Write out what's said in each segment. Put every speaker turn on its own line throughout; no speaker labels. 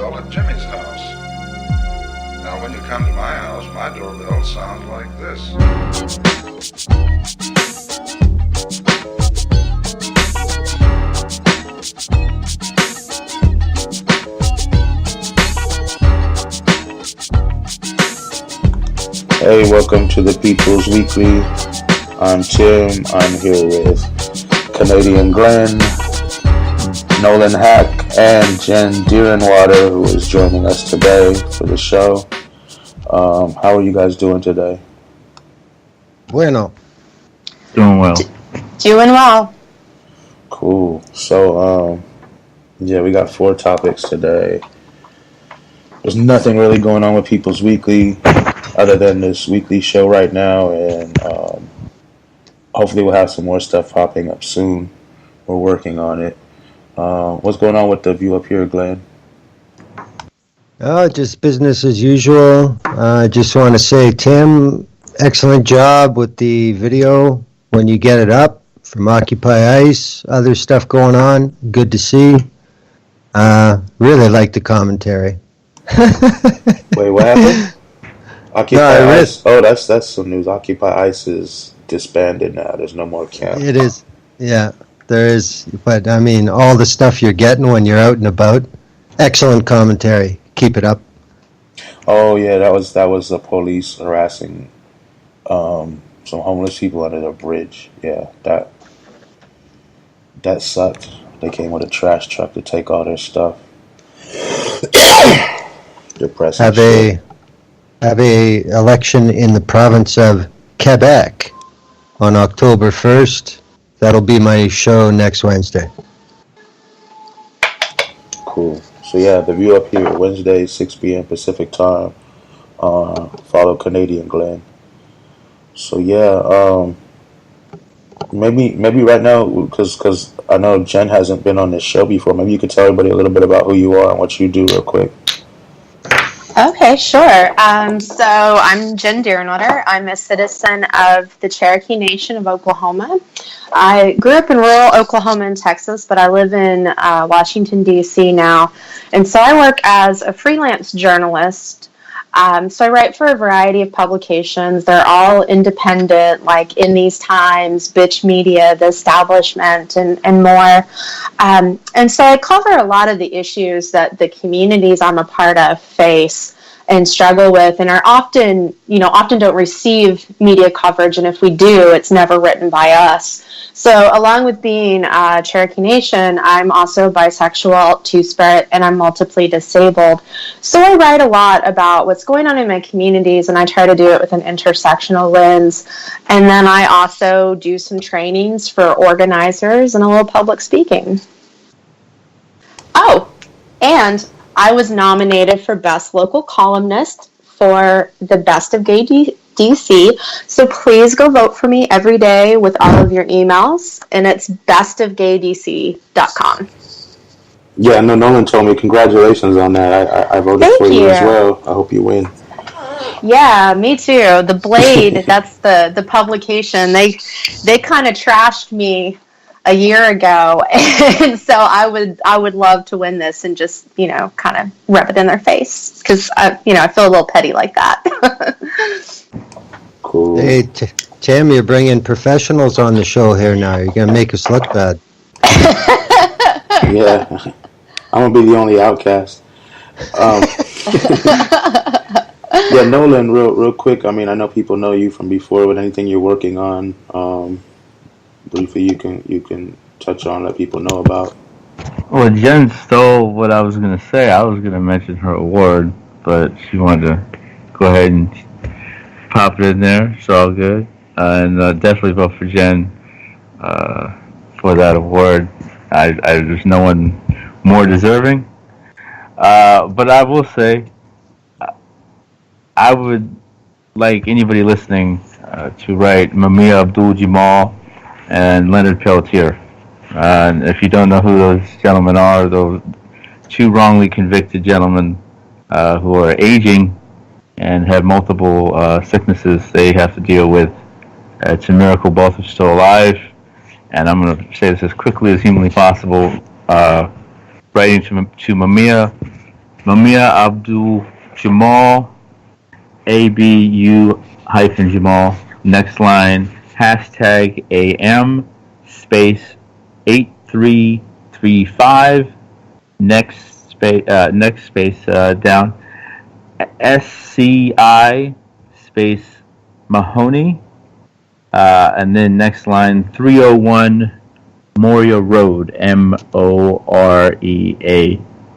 doorbell at Jimmy's house. Now when you come to my house, my doorbell sounds like this.
Hey, welcome to the People's Weekly. I'm Tim. I'm here with Canadian Glenn, Nolan Hack, and Jen Deerenwater, who is joining us today for the show. How are you guys doing today?
Bueno.
Doing well.
Doing well.
Cool. So, we got 4 topics today. There's nothing really going on with People's Weekly other than this weekly show right now, and hopefully we'll have some more stuff popping up soon. We're working on it. What's going on with the view up here, Glenn?
Just business as usual. I just want to say, Tim, excellent job with the video when you get it up from Occupy ICE. Other stuff going on. Good to see. Really like the commentary.
Wait, what happened? Occupy ICE. Oh, that's some news. Occupy ICE is disbanded now. There's no more camp.
It is. Yeah, there is. But I mean, all the stuff you're getting when you're out and about. Excellent commentary. Keep it up.
Oh yeah, that was the police harassing some homeless people under the bridge. Yeah, that sucked. They came with a trash truck to take all their stuff. Depressing.
Have a election in the province of Quebec on October 1st. That'll be my show next Wednesday.
Cool. So yeah, the view up here Wednesday, 6 p.m. Pacific time. Follow Canadian Glenn. So yeah, maybe right now, because I know Jen hasn't been on this show before. Maybe you could tell everybody a little bit about who you are and what you do, real quick.
Okay, sure. So I'm Jen Deerenwater. I'm a citizen of the Cherokee Nation of Oklahoma. I grew up in rural Oklahoma and Texas, but I live in Washington, D.C. now. And so I work as a freelance journalist. So I write for a variety of publications. They're all independent, like In These Times, Bitch Media, The Establishment, and more. And so I cover a lot of the issues that the communities I'm a part of face and struggle with, and are often don't receive media coverage. And if we do, it's never written by us. So along with being Cherokee Nation, I'm also bisexual, two-spirit, and I'm multiply disabled. So I write a lot about what's going on in my communities, and I try to do it with an intersectional lens. And then I also do some trainings for organizers and a little public speaking. Oh, and I was nominated for Best Local Columnist for the Best of Gay DC. So please go vote for me every day with all of your emails, and it's bestofgaydc.com.
Yeah, no, Nolan told me. Congratulations on that. I voted for you as well. I hope you win.
Yeah, me too. The Blade, that's the publication. They kind of trashed me a year ago, and so I would love to win this and just kind of rub it in their face, because I feel a little petty like that.
Cool.
Hey, Tim, you're bringing professionals on the show here now. You're gonna make us look bad.
Yeah, I'm gonna be the only outcast. Yeah, Nolan, real quick. I mean, I know people know you from before, but anything you're working on, briefly, you can touch on, let people know about.
Well, Jen stole what I was going to say. I was going to mention her award, but she wanted to go ahead and pop it in there. It's all good. And definitely vote for Jen for that award. There's no one more deserving. But I will say, I would like anybody listening to write Mamiya Abdul-Jamal and Leonard Peltier. And if you don't know who those gentlemen are, those 2 wrongly convicted gentlemen who are aging and have multiple sicknesses they have to deal with. It's a miracle both are still alive. And I'm going to say this as quickly as humanly possible. Writing to Mamiya, Mamiya Abdul Jamal, ABU-Jamal. Next line, hashtag AM space 8335. Next space down. SCI space Mahoney. And then next line, 301 Morea Road, Morea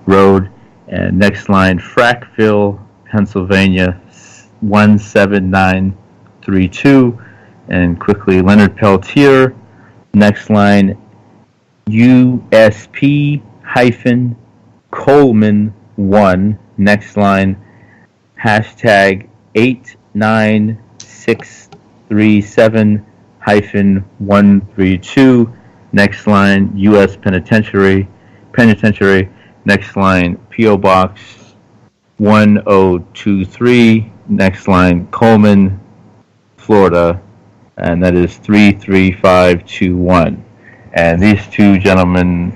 Road. And next line, Frackville, Pennsylvania, 17932. And quickly, Leonard Peltier. Next line, USP-Coleman 1. Next line, hashtag 89637-132. Next line, U.S. Penitentiary. Next line, P.O. Box 1023. Next line, Coleman, Florida, and that is 33521. And these two gentlemen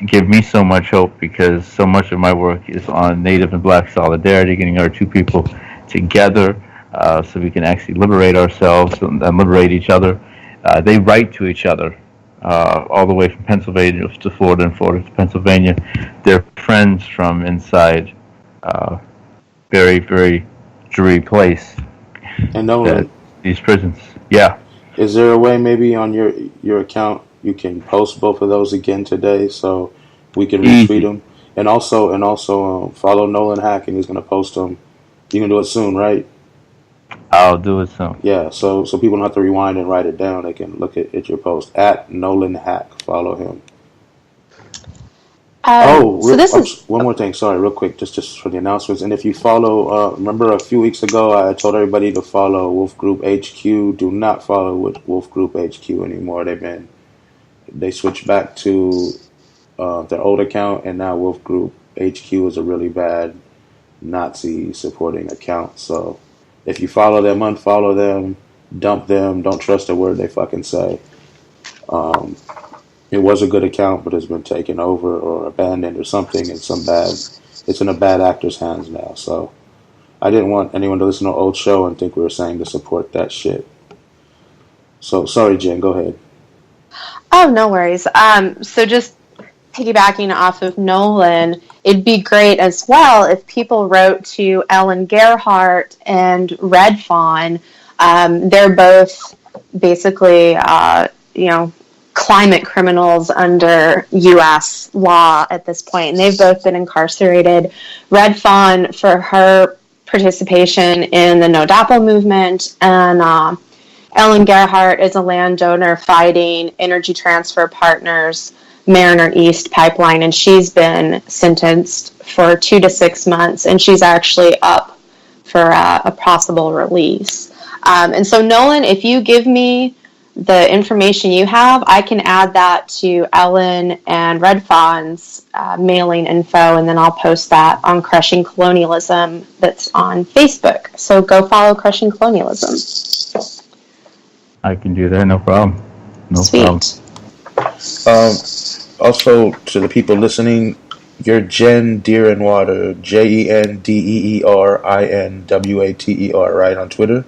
give me so much hope because so much of my work is on Native and Black solidarity, getting our two people together so we can actually liberate ourselves and liberate each other. They write to each other all the way from Pennsylvania to Florida and Florida to Pennsylvania. They're friends from inside very, very dreary place.
And Nolan,
these prisons. Yeah.
is there a way maybe on your account you can post both of those again today so we can retweet them? And also follow Nolan Hack, and he's going to post them. You can do it soon, right?
I'll do it soon.
Yeah, so people don't have to rewind and write it down. They can look at your post at Nolan Hack. Follow him. One more thing. Sorry, real quick, just for the announcements. And if you follow, remember a few weeks ago I told everybody to follow Wolf Group HQ. Do not follow Wolf Group HQ anymore. They switched back to their old account, and now Wolf Group HQ is a really bad Nazi supporting account. So if you follow them, unfollow them, dump them. Don't trust a word they fucking say. It was a good account, but it's been taken over or abandoned or something. It's in a bad actor's hands now. So I didn't want anyone to listen to an old show and think we were saying to support that shit. So sorry, Jen, go ahead.
Oh, no worries. So just piggybacking off of Nolan, it'd be great as well if people wrote to Ellen Gerhardt and Red Fawn. They're both basically, climate criminals under U.S. law at this point, and they've both been incarcerated. Red Fawn for her participation in the No DAPL movement, and Ellen Gerhardt is a landowner fighting Energy Transfer Partners Mariner East pipeline, and she's been sentenced for 2 to 6 months, and she's actually up for a possible release. And so, Nolan, if you give me the information you have, I can add that to Ellen and Red Fawn's mailing info, and then I'll post that on Crushing Colonialism that's on Facebook. So go follow Crushing Colonialism.
I can do that, no problem.
Sweet.
Also, to the people listening, you're Jen Deerenwater, JenDeerinwater, right, on Twitter?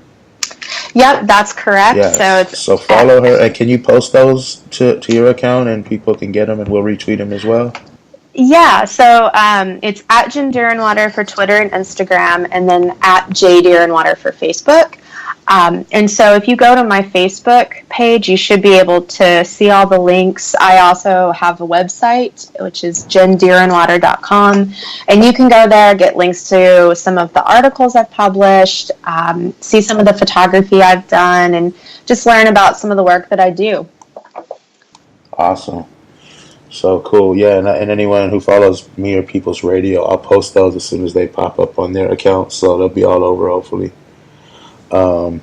Yep, that's correct.
Yeah. So follow her. And can you post those to your account and people can get them and we'll retweet them as well?
Yeah, so it's at Jen Deerenwater for Twitter and Instagram, and then at J Deerenwater for Facebook. And so if you go to my Facebook page, you should be able to see all the links. I also have a website, which is jendeerenwater.com, and you can go there, get links to some of the articles I've published, see some of the photography I've done, and just learn about some of the work that I do.
Awesome. So cool. Yeah, and anyone who follows me or People's Radio, I'll post those as soon as they pop up on their account, so they'll be all over, hopefully. So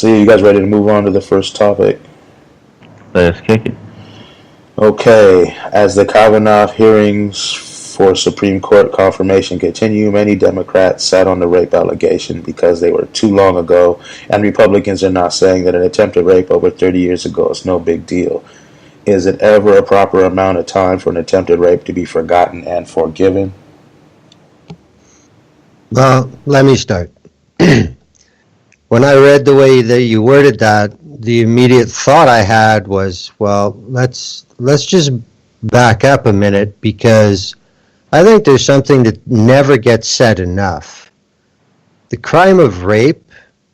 you guys ready to move on to the first topic?
Let's kick it.
Okay. As the Kavanaugh hearings for Supreme Court confirmation continue, many Democrats sat on the rape allegation because they were too long ago, and Republicans are not saying that an attempted rape over 30 years ago is no big deal. Is it ever a proper amount of time for an attempted rape to be forgotten and forgiven?
Well, let me start. When I read the way that you worded that, the immediate thought I had was, well, let's just back up a minute, because I think there's something that never gets said enough. The crime of rape,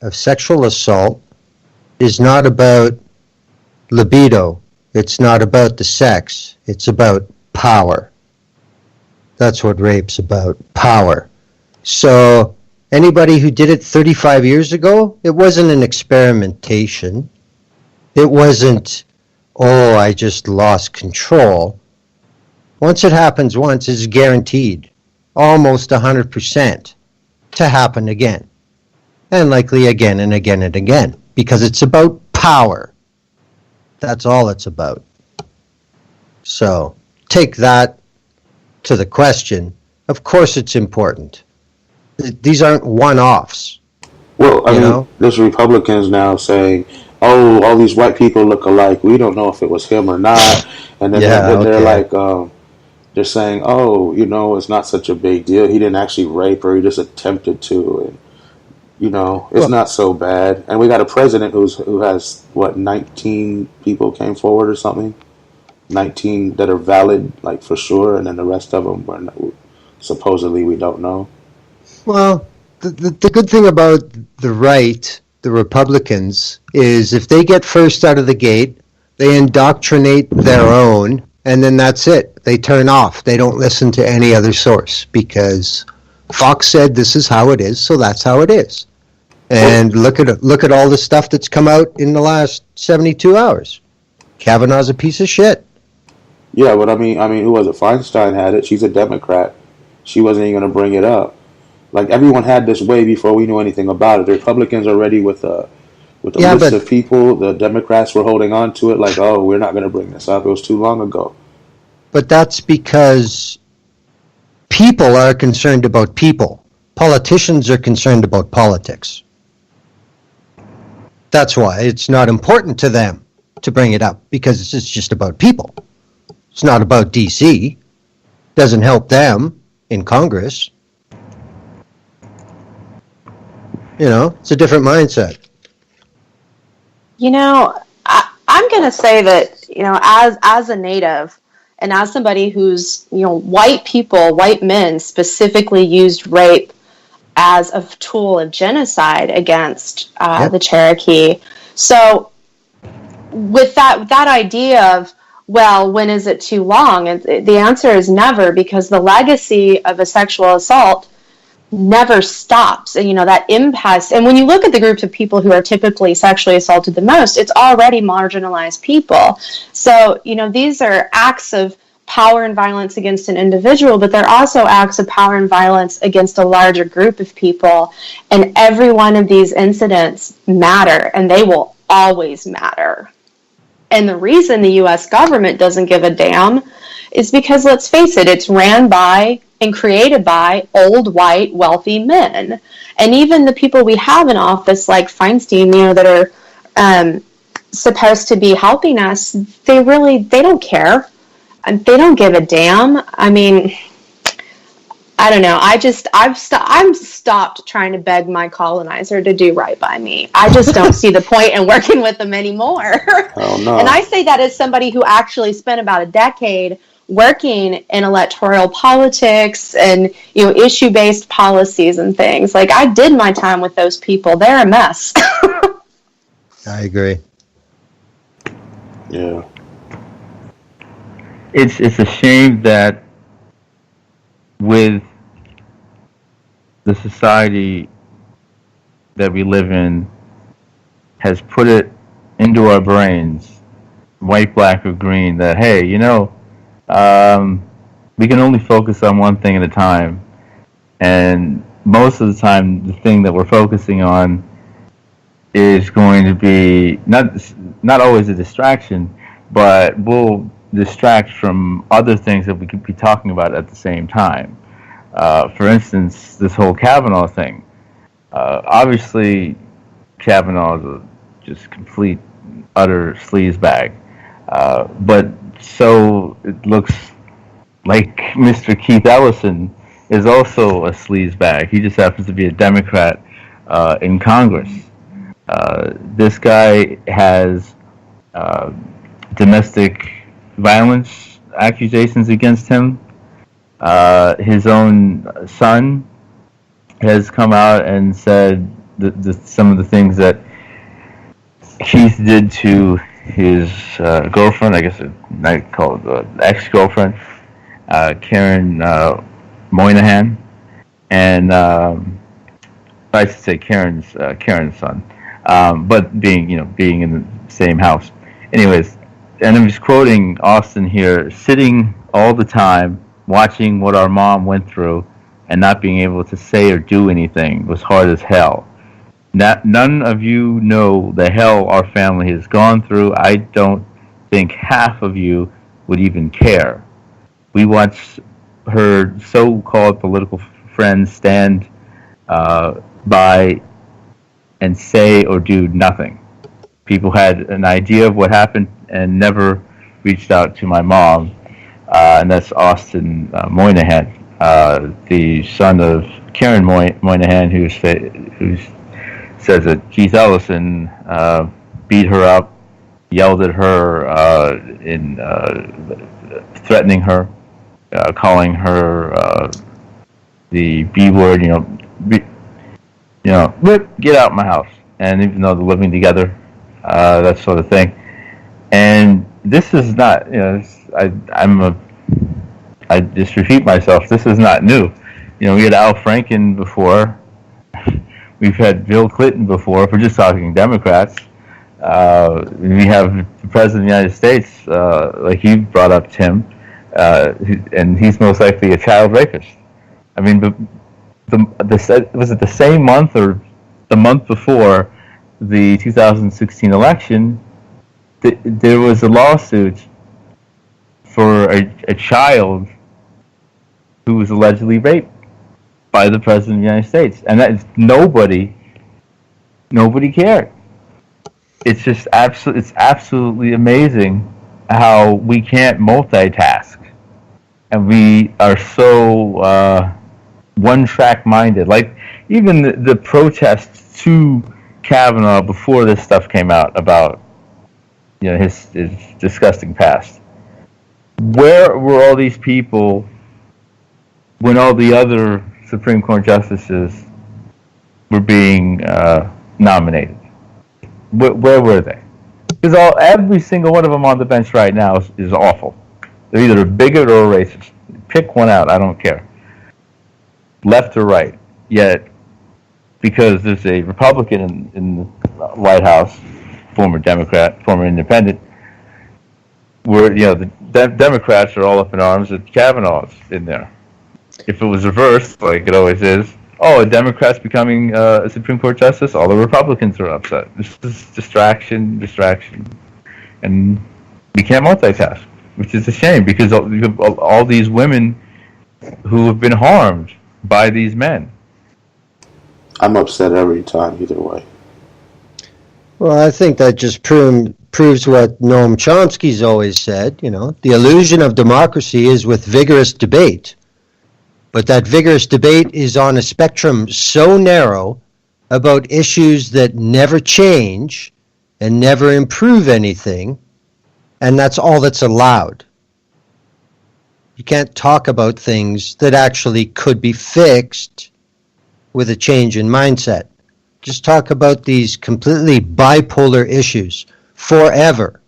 of sexual assault, is not about libido. It's not about the sex. It's about power. That's what rape's about, power. So anybody who did it 35 years ago, it wasn't an experimentation. It wasn't, oh, I just lost control. Once it happens once, it's guaranteed, almost 100%, to happen again. And likely again and again and again, because it's about power. That's all it's about. So take that to the question. Of course it's important. These aren't one-offs.
Well, I mean, there's Republicans now saying, "Oh, all these white people look alike. We don't know if it was him or not." And then they're like, they're saying, "Oh, it's not such a big deal. He didn't actually rape her. He just attempted to." And it's not so bad. And we got a president who has 19 people came forward or something, 19 that are valid, like for sure, and then the rest of them supposedly we don't know.
Well, the good thing about the right, the Republicans, is if they get first out of the gate, they indoctrinate their own, and then that's it. They turn off. They don't listen to any other source, because Fox said this is how it is, so that's how it is. And look at all the stuff that's come out in the last 72 hours. Kavanaugh's a piece of shit.
Yeah, but I mean, who was it? Feinstein had it. She's a Democrat. She wasn't even going to bring it up. Like, everyone had this way before we knew anything about it. The Republicans are ready with a list of people. The Democrats were holding on to it like, oh, we're not going to bring this up. It was too long ago.
But that's because people are concerned about people. Politicians are concerned about politics. That's why it's not important to them to bring it up, because it's just about people. It's not about DC. Doesn't help them in Congress. It's a different mindset.
I'm going to say that, as a native and as somebody who's, white men specifically used rape as a tool of genocide against the Cherokee. So with that idea of, well, when is it too long? The answer is never, because the legacy of a sexual assault never stops. And, that impasse. And when you look at the groups of people who are typically sexually assaulted the most, it's already marginalized people. So, these are acts of power and violence against an individual, but they're also acts of power and violence against a larger group of people. And every one of these incidents matter, and they will always matter. And the reason the U.S. government doesn't give a damn is because, let's face it, it's ran by and created by old, white, wealthy men. And even the people we have in office, like Feinstein, that are supposed to be helping us, they don't care. They don't give a damn. I mean, I don't know. I've stopped trying to beg my colonizer to do right by me. I just don't see the point in working with them anymore.
Oh, no.
And I say that as somebody who actually spent about a decade working in electoral politics and, issue-based policies and things. Like, I did my time with those people. They're a mess.
I agree.
Yeah.
It's a shame that with the society that we live in has put it into our brains, white, black, or green, that, hey, we can only focus on one thing at a time. And most of the time, the thing that we're focusing on is going to be not always a distraction, but will distract from other things that we could be talking about at the same time. For instance, this whole Kavanaugh thing. Obviously, Kavanaugh is a just complete, utter sleazebag. But so it looks like Mr. Keith Ellison is also a sleazebag. He just happens to be a Democrat in Congress. This guy has domestic violence accusations against him. His own son has come out and said some of the things that Keith did to his girlfriend, I guess I call it ex-girlfriend, Karen Moynihan, and I should say Karen's son, but being in the same house. Anyways, and I'm just quoting Austin here: sitting all the time, watching what our mom went through, and not being able to say or do anything was hard as hell. None of you know the hell our family has gone through. I don't think half of you would even care. We watched her so-called political friends stand by and say or do nothing. People had an idea of what happened and never reached out to my mom, and that's Austin Moynihan, the son of Karen Moynihan, who's says that Keith Ellison beat her up, yelled at her, threatening her, calling her the B word, get out of my house. And even though they're living together, that sort of thing. And this is not, I just repeat myself. This is not new. We had Al Franken before. We've had Bill Clinton before. If we're just talking Democrats, we have the President of the United States, like you brought up, Tim, and he's most likely a child rapist. I mean, was it the same month or the month before the 2016 election? There was a lawsuit for a child who was allegedly raped by the President of the United States, and that is nobody cared. It's just absolutely amazing how we can't multitask, and we are so one-track minded. Like even the protests to Kavanaugh before this stuff came out about his disgusting past. Where were all these people when all the other Supreme Court justices were being nominated? Where were they? Because every single one of them on the bench right now is awful. They're either a bigot or a racist. Pick one out. I don't care. Left or right. Yet, because there's a Republican in the White House, former Democrat, former independent, where the Democrats are all up in arms that Kavanaugh's in there. If it was reversed, like it always is, a Democrat's becoming a Supreme Court justice, all the Republicans are upset. This is distraction, and we can't multitask, which is a shame because all these women who have been harmed by these men.
I'm upset every time either way.
Well, I think that just proves what Noam Chomsky's always said. The illusion of democracy is with vigorous debate. But that vigorous debate is on a spectrum so narrow about issues that never change and never improve anything, and that's all that's allowed. You can't talk about things that actually could be fixed with a change in mindset. Just talk about these completely bipolar issues forever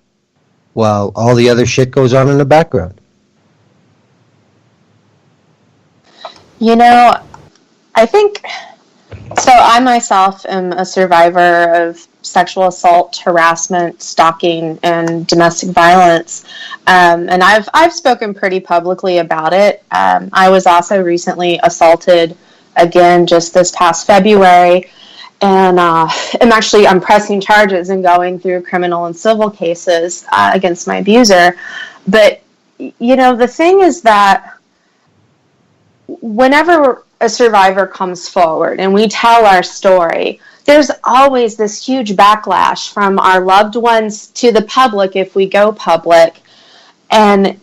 while all the other shit goes on in the background.
I think, so I myself am a survivor of sexual assault, harassment, stalking, and domestic violence. And I've spoken pretty publicly about it. I was also recently assaulted again just this past February. And I'm pressing charges and going through criminal and civil cases against my abuser. But, the thing is that whenever a survivor comes forward and we tell our story, there's always this huge backlash from our loved ones to the public if we go public. And,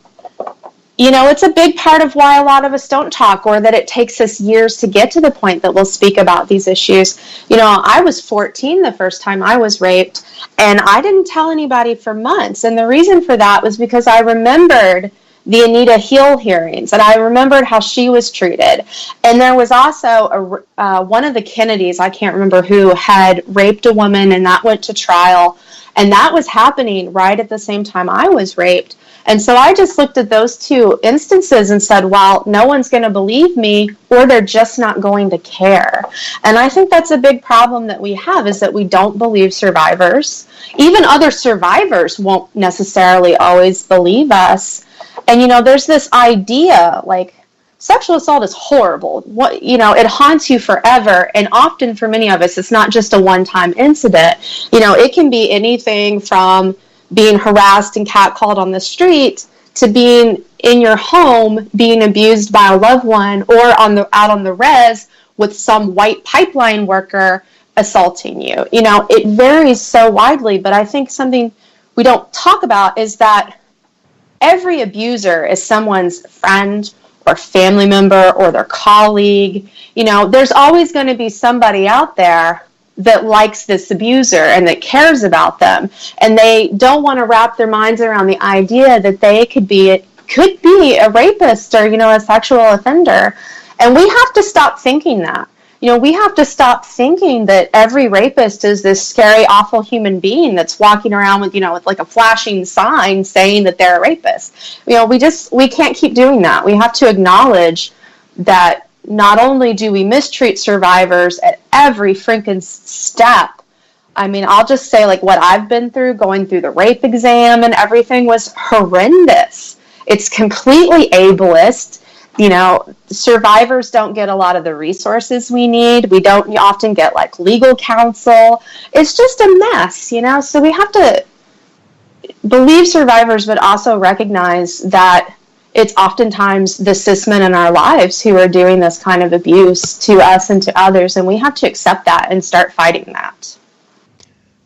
it's a big part of why a lot of us don't talk, or that it takes us years to get to the point that we'll speak about these issues. I was 14 the first time I was raped, and I didn't tell anybody for months. And the reason for that was because I remembered the Anita Hill hearings, and I remembered how she was treated. And there was also one of the Kennedys, I can't remember who, had raped a woman, and that went to trial. And that was happening right at the same time I was raped. And so I just looked at those two instances and said, well, no one's going to believe me, or they're just not going to care. And I think that's a big problem that we have, is that we don't believe survivors. Even other survivors won't necessarily always believe us. And, there's this idea, like, sexual assault is horrible. It haunts you forever. And often for many of us, it's not just a one-time incident. It can be anything from being harassed and catcalled on the street to being in your home, being abused by a loved one, or out on the res with some white pipeline worker assaulting you. It varies so widely, but I think something we don't talk about is that every abuser is someone's friend or family member or their colleague. There's always going to be somebody out there that likes this abuser and that cares about them, and they don't want to wrap their minds around the idea that they could be a rapist or a sexual offender. And we have to stop thinking that. We have to stop thinking that every rapist is this scary, awful human being that's walking around with with like a flashing sign saying that they're a rapist. We can't keep doing that. We have to acknowledge that not only do we mistreat survivors at every freaking step. I mean, I'll just say, like, what I've been through, going through the rape exam and everything, was horrendous. It's completely ableist. Survivors don't get a lot of the resources we need. We don't often get, like, legal counsel. It's just a mess, So we have to believe survivors, but also recognize that it's oftentimes the cis men in our lives who are doing this kind of abuse to us and to others, and we have to accept that and start fighting that.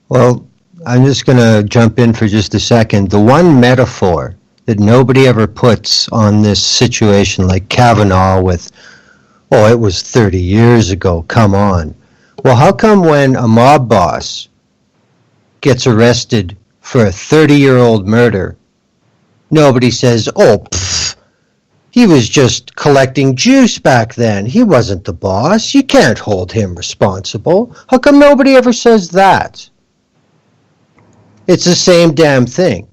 Well, I'm just going to jump in for just a second. The one metaphor that nobody ever puts on this situation, like Kavanaugh with, it was 30 years ago, come on. Well, how come when a mob boss gets arrested for a 30-year-old murder, nobody says, he was just collecting juice back then. He wasn't the boss. You can't hold him responsible. How come nobody ever says that? It's the same damn thing.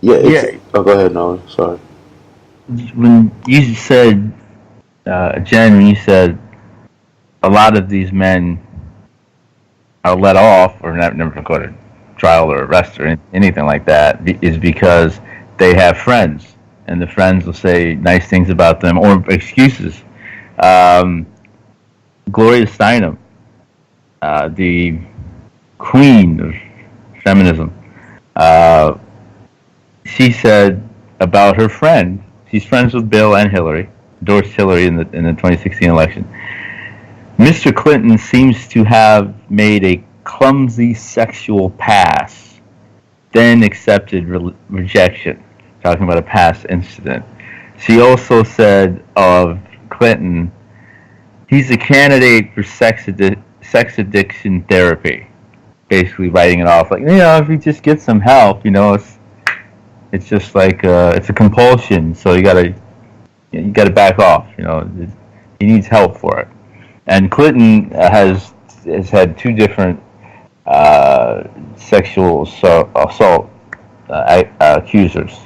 Yeah. Oh, go ahead, Nolan. Sorry.
When you said, Jen, when you said a lot of these men are let off or never go to trial or arrest or anything like that, is because they have friends, and the friends will say nice things about them or excuses. Gloria Steinem, the queen of feminism, she said about her friend, she's friends with Bill and Hillary, endorsed Hillary in the 2016 election. Mr. Clinton seems to have made a clumsy sexual pass, then accepted rejection, talking about a past incident. She also said of Clinton, he's a candidate for sex addiction therapy, basically writing it off like, if you just get some help, it's just like it's a compulsion, so you gotta back off. He needs help for it. And Clinton has had two different sexual assault accusers,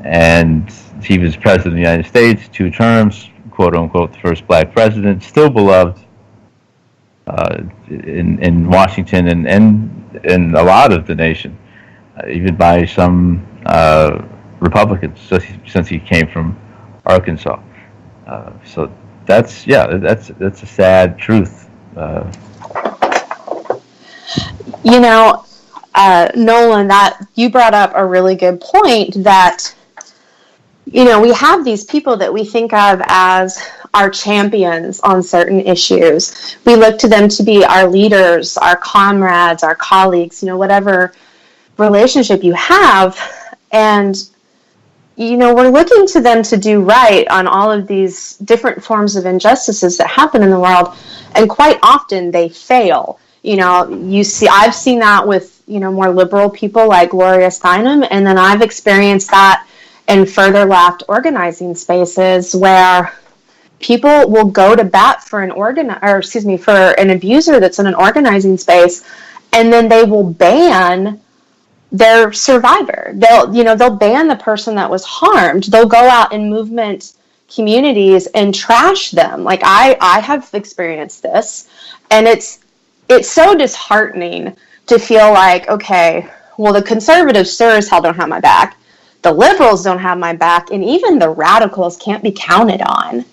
and he was president of the United States 2 terms, quote unquote, the first black president, still beloved in Washington and in a lot of the nation, even by some Republicans, since he came from Arkansas. So that's a sad truth.
Nolan, that you brought up a really good point, that we have these people that we think of as our champions on certain issues. We look to them to be our leaders, our comrades, our colleagues, whatever relationship you have. And, we're looking to them to do right on all of these different forms of injustices that happen in the world. And quite often they fail. I've seen that with, more liberal people like Gloria Steinem. And then I've experienced that in further left organizing spaces where people will go to bat for an abuser that's in an organizing space, and then they will ban their survivor. They'll ban the person that was harmed. They'll go out in movement communities and trash them. Like I have experienced this, and it's so disheartening to feel like, okay, well, the conservatives sure as hell don't have my back. The liberals don't have my back, and even the radicals can't be counted on.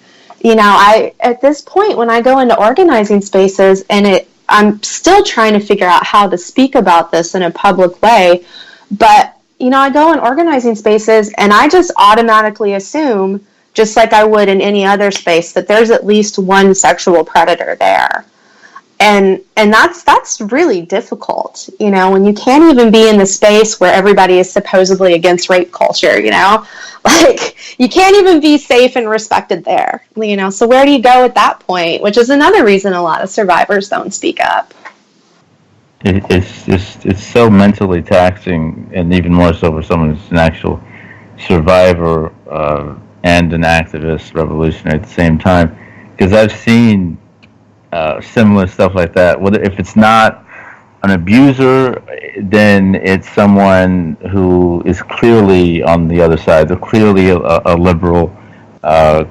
At this point, when I go into organizing spaces, and I'm still trying to figure out how to speak about this in a public way, but, I go in organizing spaces, and I just automatically assume, just like I would in any other space, that there's at least one sexual predator there. And that's really difficult, when you can't even be in the space where everybody is supposedly against rape culture, like you can't even be safe and respected there, so where do you go at that point? Which is another reason a lot of survivors don't speak up.
It's so mentally taxing, and even more so for someone who's an actual survivor and an activist revolutionary at the same time, because I've seen similar stuff like that. If it's not an abuser, then it's someone who is clearly on the other side. They're clearly a liberal,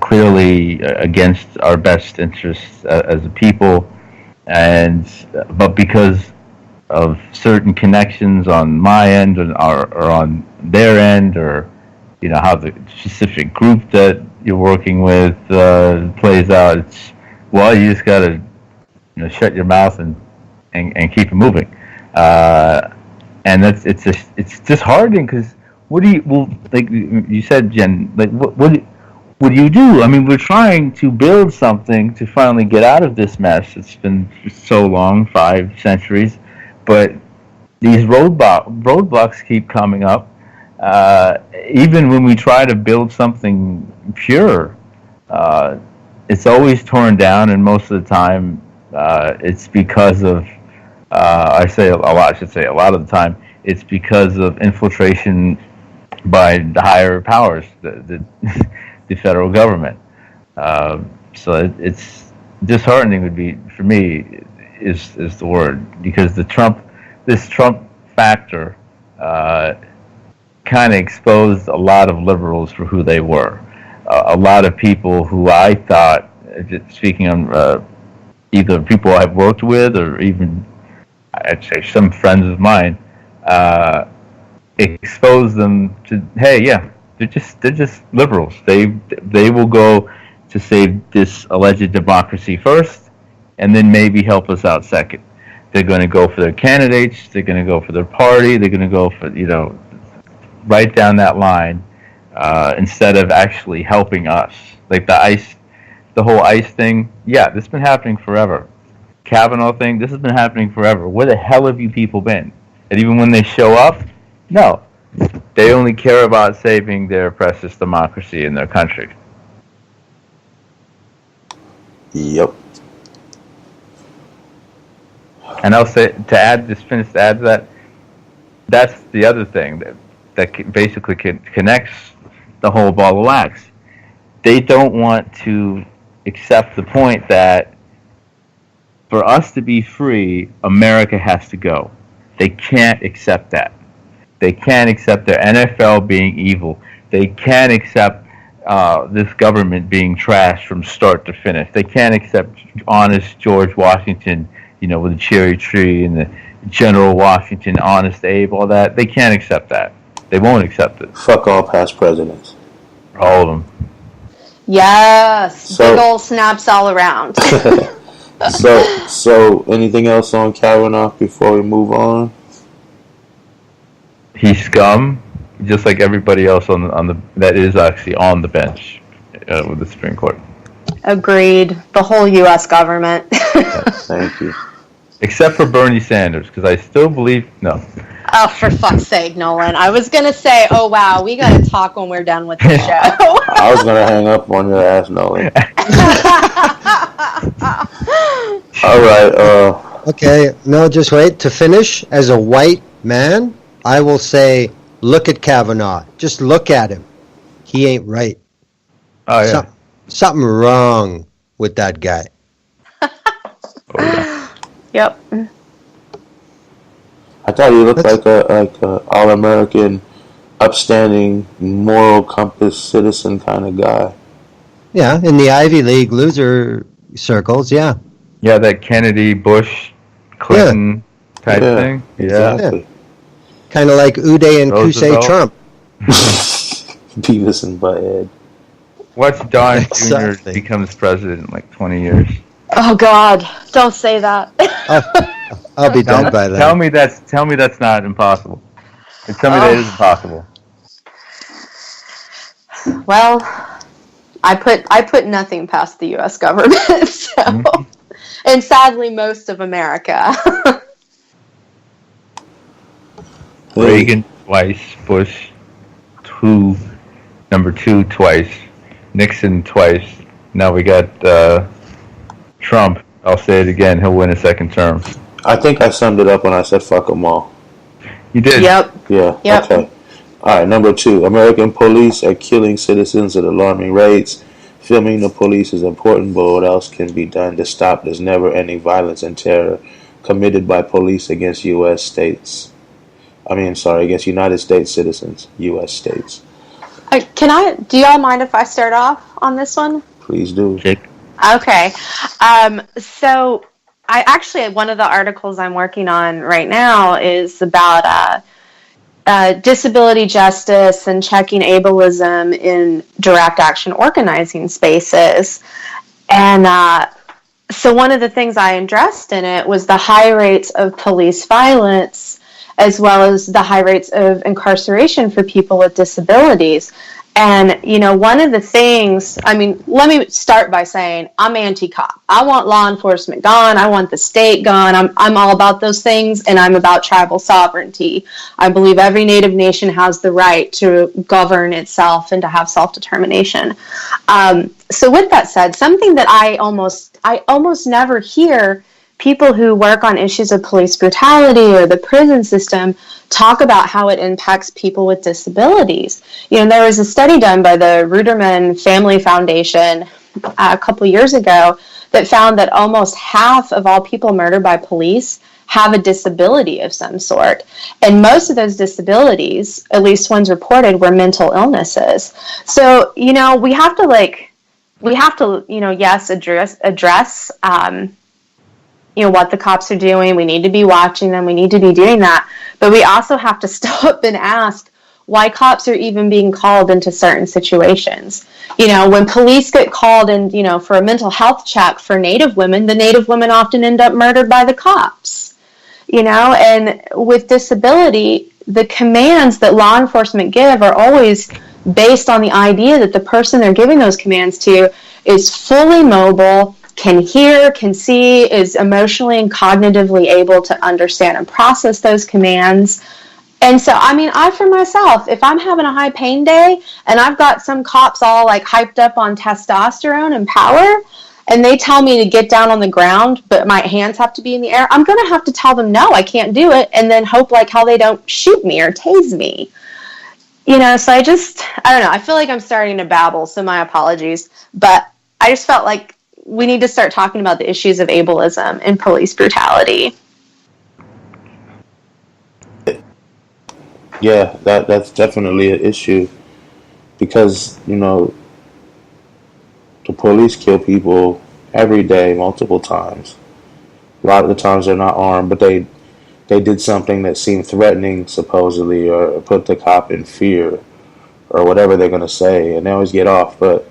clearly against our best interests as a people, but because of certain connections on my end or on their end, or how the specific group that you're working with plays out, you just gotta shut your mouth and keep it moving, and it's disheartening, because like you said, Jen, like what do you do? I mean, we're trying to build something to finally get out of this mess. It's been so long, 5 centuries, but these roadblocks keep coming up. Even when we try to build something pure, it's always torn down, and most of the time it's because of a lot of the time it's because of infiltration by the higher powers, the federal government. So it's disheartening would be, for me, is the word, because this Trump factor kind of exposed a lot of liberals for who they were. A lot of people who I thought, speaking on either people I've worked with or even I'd say some friends of mine, expose them to, hey, yeah, they're just liberals. They will go to save this alleged democracy first, and then maybe help us out second. They're going to go for their candidates. They're going to go for their party. They're going to go for right down that line, instead of actually helping us. Like the whole ICE thing. Yeah, this has been happening forever. Kavanaugh thing, this has been happening forever. Where the hell have you people been? And even when they show up, no. They only care about saving their precious democracy in their country.
Yep.
And I'll say, to add to that, that's the other thing that basically connects the whole ball of wax. They don't want to accept the point that for us to be free, America has to go. They can't accept that. They can't accept their NFL being evil. They can't accept this government being trashed from start to finish. They can't accept honest George Washington, with the cherry tree, and the General Washington, honest Abe, all that. They can't accept that. They won't accept it.
Fuck all past presidents.
All of them.
Yes, big old snaps all around.
So anything else on Kavanaugh before we move on?
He's scum, just like everybody else on the that is actually on the bench with the Supreme Court.
Agreed. The whole U.S. government.
Yes, thank you.
Except for Bernie Sanders, because I still believe no.
Oh, for fuck's sake, Nolan. I was going to say, oh, wow, we got to talk when we're done with the show.
I was gonna hang up on your ass, Nolan. All right.
Okay, no, just wait. To finish, as a white man, I will say, look at Kavanaugh. Just look at him. He ain't right.
Oh, yeah.
Something wrong with that guy.
Oh, yeah.
Yep.
I thought you looked like a all-American, upstanding, moral compass citizen kind of guy.
Yeah, in the Ivy League loser circles, yeah.
Yeah, that Kennedy, Bush, Clinton type thing. Yeah.
Exactly.
Kind of like Uday and
Roosevelt.
Kusei Trump.
Beavis and Butthead.
Watch Don
Exactly.
Jr. becomes president in like 20 years.
Oh, God. Don't say that.
I'll be dead by then.
Tell me that's not impossible. And tell me that is impossible.
Well, I put nothing past the U.S. government, so, and sadly, most of America.
Reagan twice, Bush number two twice, Nixon twice. Now we got Trump. I'll say it again. He'll win a second term.
I think I summed it up when I said fuck them all.
You did.
Yep.
Yeah.
Yep.
Okay. All right. Number 2. American police are killing citizens at alarming rates. Filming the police is important, but what else can be done to stop this never-ending violence and terror committed by police against against United States citizens, U.S. states?
Do y'all mind if I start off on this one?
Please do.
Okay. So one of the articles I'm working on right now is about disability justice and checking ableism in direct action organizing spaces. And so one of the things I addressed in it was the high rates of police violence, as well as the high rates of incarceration for people with disabilities. And, one of the things, let me start by saying I'm anti-cop. I want law enforcement gone. I want the state gone. I'm all about those things, and I'm about tribal sovereignty. I believe every Native nation has the right to govern itself and to have self-determination. So with that said, something that I almost never hear people who work on issues of police brutality or the prison system talk about how it impacts people with disabilities. There was a study done by the Ruderman Family Foundation a couple years ago that found that almost half of all people murdered by police have a disability of some sort. And most of those disabilities, at least ones reported, were mental illnesses. So, we have to yes, address what the cops are doing. We need to be watching them. We need to be doing that. But we also have to stop and ask why cops are even being called into certain situations. When police get called in, for a mental health check for Native women, the Native women often end up murdered by the cops. And with disability, the commands that law enforcement give are always based on the idea that the person they're giving those commands to is fully mobile, can hear, can see, is emotionally and cognitively able to understand and process those commands. And so, I for myself, if I'm having a high pain day and I've got some cops all like hyped up on testosterone and power, and they tell me to get down on the ground, but my hands have to be in the air, I'm going to have to tell them, no, I can't do it, and then hope like how they don't shoot me or tase me. So I don't know. I feel like I'm starting to babble, so my apologies. But I just felt like we need to start talking about the issues of ableism and police brutality.
Yeah, that's definitely an issue because, the police kill people every day, multiple times. A lot of the times they're not armed, but they did something that seemed threatening, supposedly, or put the cop in fear, or whatever they're going to say, and they always get off. But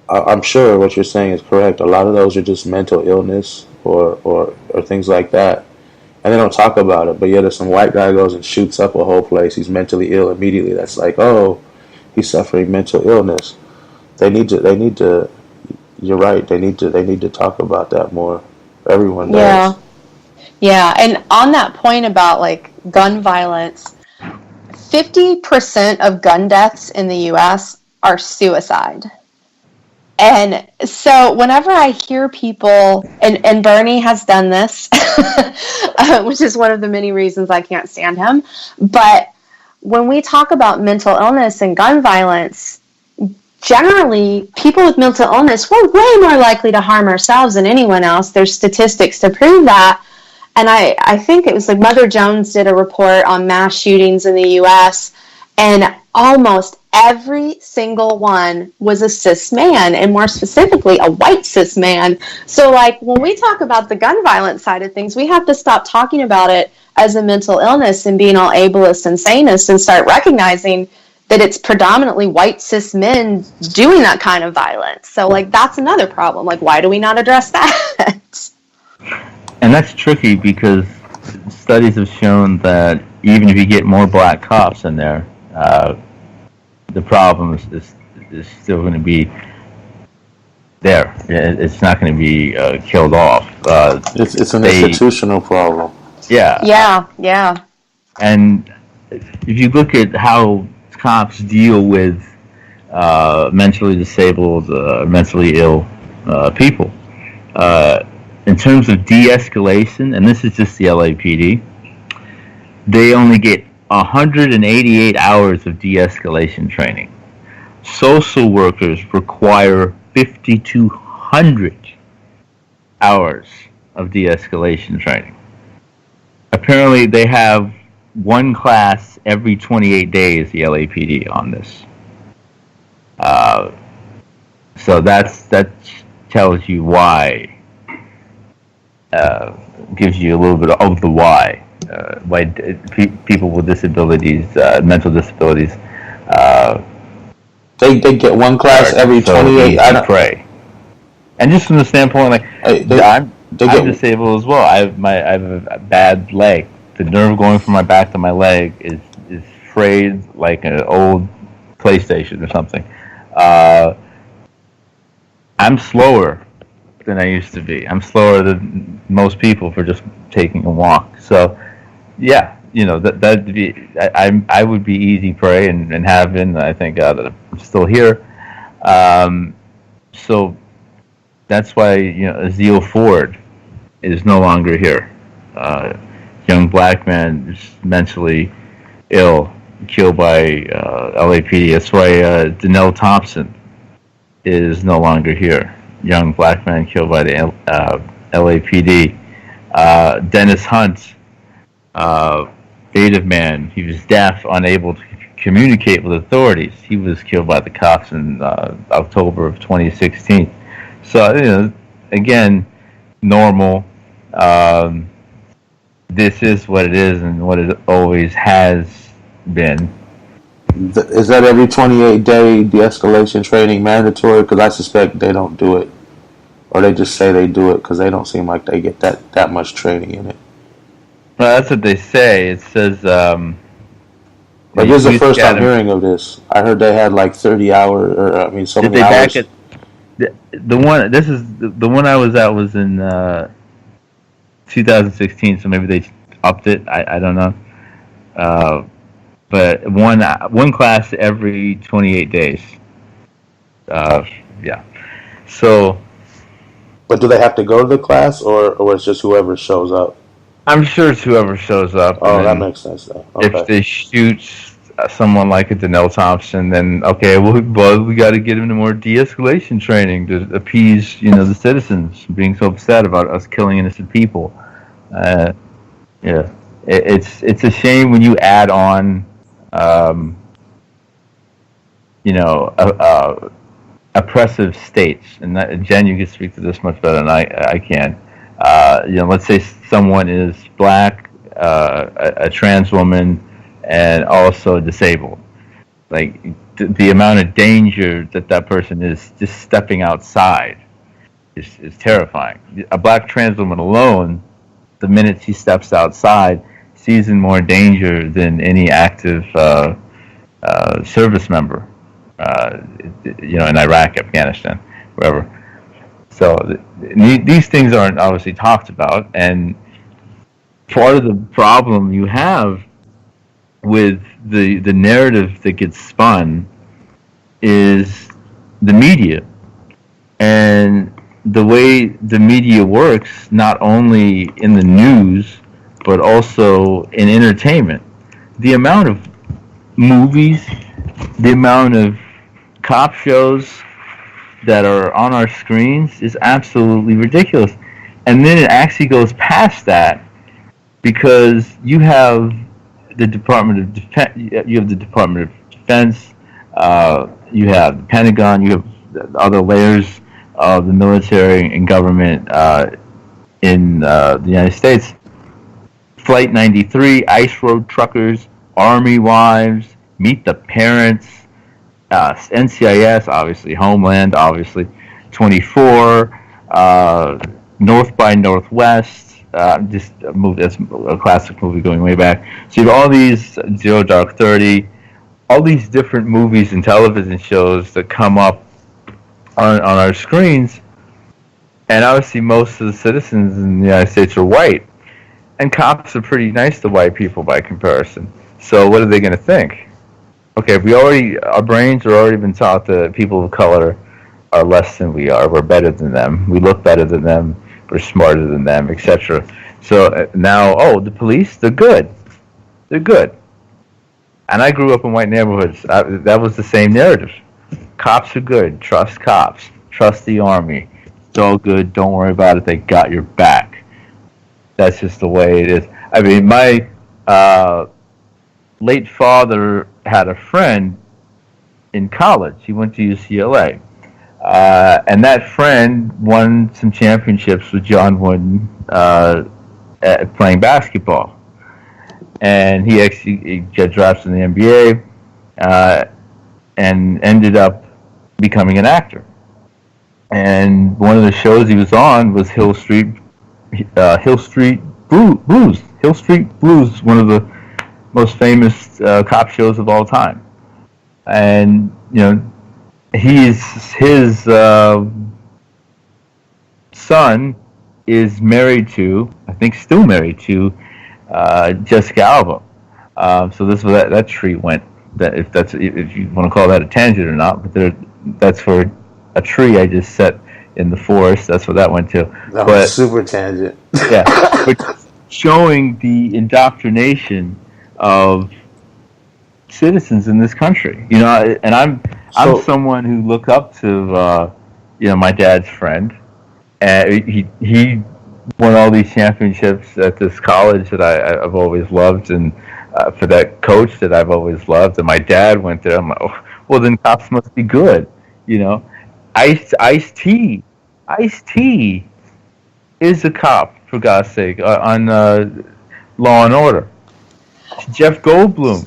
I'm sure what you're saying is correct. A lot of those are just mental illness or things like that. And they don't talk about it. But yet if some white guy goes and shoots up a whole place, he's mentally ill immediately. That's like, oh, he's suffering mental illness. They need to, you're right, they need to talk about that more. Everyone does.
Yeah. And on that point about like gun violence, 50% of gun deaths in the U.S. are suicide. And so whenever I hear people, and Bernie has done this, which is one of the many reasons I can't stand him, but when we talk about mental illness and gun violence, generally people with mental illness, we're way more likely to harm ourselves than anyone else. There's statistics to prove that. And I think it was like Mother Jones did a report on mass shootings in the U.S., and almost every single one was a cis man, and more specifically, a white cis man. So, like, when we talk about the gun violence side of things, we have to stop talking about it as a mental illness and being all ableist and sanist and start recognizing that it's predominantly white cis men doing that kind of violence. So, like, that's another problem. Like, why do we not address that?
And that's tricky because studies have shown that even if you get more black cops in there, the problem is still going to be there. It's not going to be killed off.
It's an institutional problem.
Yeah.
Yeah.
And if you look at how cops deal with mentally disabled, mentally ill people, in terms of de-escalation, and this is just the LAPD, they only get 188 hours of de-escalation training. Social workers require 5,200 hours of de-escalation training. Apparently, they have one class every 28 days, the LAPD, on this. So that tells you why, gives you a little bit of the why people with disabilities, mental disabilities,
they get one class every 28.
I pray. And just from the standpoint, like I'm disabled as well. I have a bad leg. The nerve going from my back to my leg is frayed like an old PlayStation or something. I'm slower than I used to be. I'm slower than most people for just taking a walk. So, yeah, that'd be. I would be easy prey and have been. I thank God that I'm still here. So that's why Azeel Ford is no longer here. Young black man is mentally ill, killed by LAPD. That's why Danelle Thompson is no longer here. Young black man killed by the LAPD. Dennis Hunt, native man. He was deaf, unable to communicate with authorities. He was killed by the cops in October of 2016. So, again, normal. This is what it is and what it always has been.
Is that every 28-day de-escalation training mandatory? Because I suspect they don't do it. Or they just say they do it because they don't seem like they get that much training in it.
Well, that's what they say. It says...
But this is the first time hearing of this. I heard they had like 30 hours, or so many hours.
The one I was at was in 2016, so maybe they upped it. I don't know. But one class every 28 days. Yeah. So.
But do they have to go to the class, or it's just whoever shows up?
I'm sure it's whoever shows up.
Oh, that makes sense then. Okay.
If they shoot someone like a Danelle Thompson, then okay, well we got to get into more de-escalation training to appease the citizens being so upset about us killing innocent people. Yeah, it's a shame when you add on, oppressive states, and Jen, you can speak to this much better than I can. Let's say someone is black, a trans woman, and also disabled. Like the amount of danger that person is just stepping outside is terrifying. A black trans woman alone, the minute she steps outside, she's in more danger than any active service member. In Iraq, Afghanistan, wherever. So these things aren't obviously talked about, and part of the problem you have with the narrative that gets spun is the media. And the way the media works, not only in the news, but also in entertainment. The amount of movies, the amount of cop shows that are on our screens is absolutely ridiculous. And then it actually goes past that because you have the Department of Defense, you have the Pentagon, you have other layers of the military and government in the United States. Flight 93, Ice Road Truckers, Army Wives, Meet the Parents, NCIS, obviously, Homeland, obviously, 24, North by Northwest, just a movie, that's a classic movie going way back. So you have all these, Zero Dark 30, all these different movies and television shows that come up on our screens, and obviously most of the citizens in the United States are white, and cops are pretty nice to white people by comparison. So what are they going to think? Okay, our brains are already been taught that people of color are less than we are. We're better than them. We look better than them. We're smarter than them, etc. So now, the police, they're good. They're good. And I grew up in white neighborhoods. That was the same narrative. Cops are good. Trust cops. Trust the Army. It's all good. Don't worry about it. They got your back. That's just the way it is. I mean, my late father had a friend in college. He went to UCLA. And that friend won some championships with John Wooden playing basketball. And he got drafted in the NBA and ended up becoming an actor. And one of the shows he was on was Hill Street Blues. Hill Street Blues, one of the most famous cop shows of all time. And, his son is married to, I think still married to, Jessica Alba. So this is where that tree went. That if you want to call that a tangent or not, but that's for a tree I just set in the forest. That's what that went to.
That was super tangent.
Yeah, but showing the indoctrination of citizens in this country, and I'm someone who look up to, my dad's friend, and he won all these championships at this college that I've always loved, and for that coach that I've always loved, and my dad went there. I'm like, oh, well, then cops must be good, Ice-T is a cop, for God's sake, on Law and Order. Jeff Goldblum,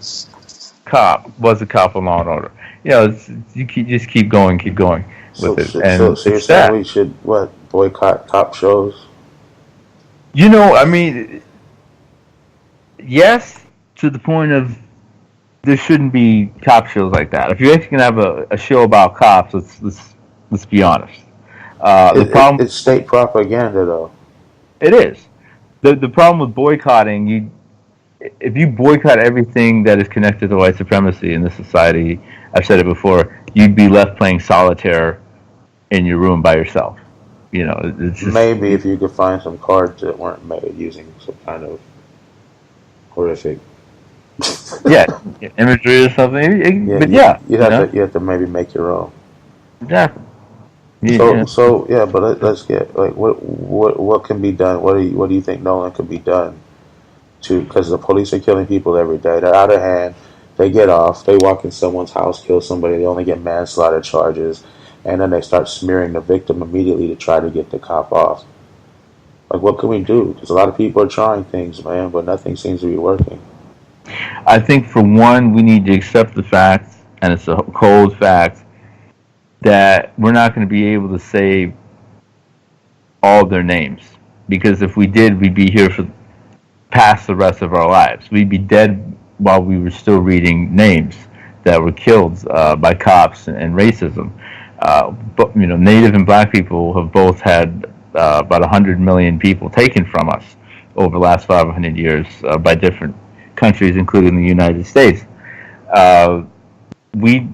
was a cop on Law and Order. You just keep going with it. And
so you're saying we should boycott cop shows?
I mean, yes, to the point of there shouldn't be cop shows like that. If you're actually gonna have a show about cops, let's be honest. The problem,
it's state propaganda, though.
It is. The problem with boycotting, if you boycott everything that is connected to white supremacy in this society, I've said it before, you'd be left playing solitaire in your room by yourself. It's just,
maybe if you could find some cards that weren't made using some kind of horrific
imagery or something.
You have to maybe make your own.
Exactly.
But let's get what can be done. What do you think, Nolan, could be done because the police are killing people every day. They're out of hand. They get off. They walk in someone's house, kill somebody. They only get manslaughter charges, and then they start smearing the victim immediately to try to get the cop off. What can we do? Because a lot of people are trying things, man, but nothing seems to be working.
I think, for one, we need to accept the fact, and it's a cold fact, that we're not going to be able to say all of their names. Because if we did, we'd be here for past the rest of our lives. We'd be dead while we were still reading names that were killed by cops and racism. But Native and Black people have both had about 100 million people taken from us over the last 500 years by different countries, including the United States. Uh, we,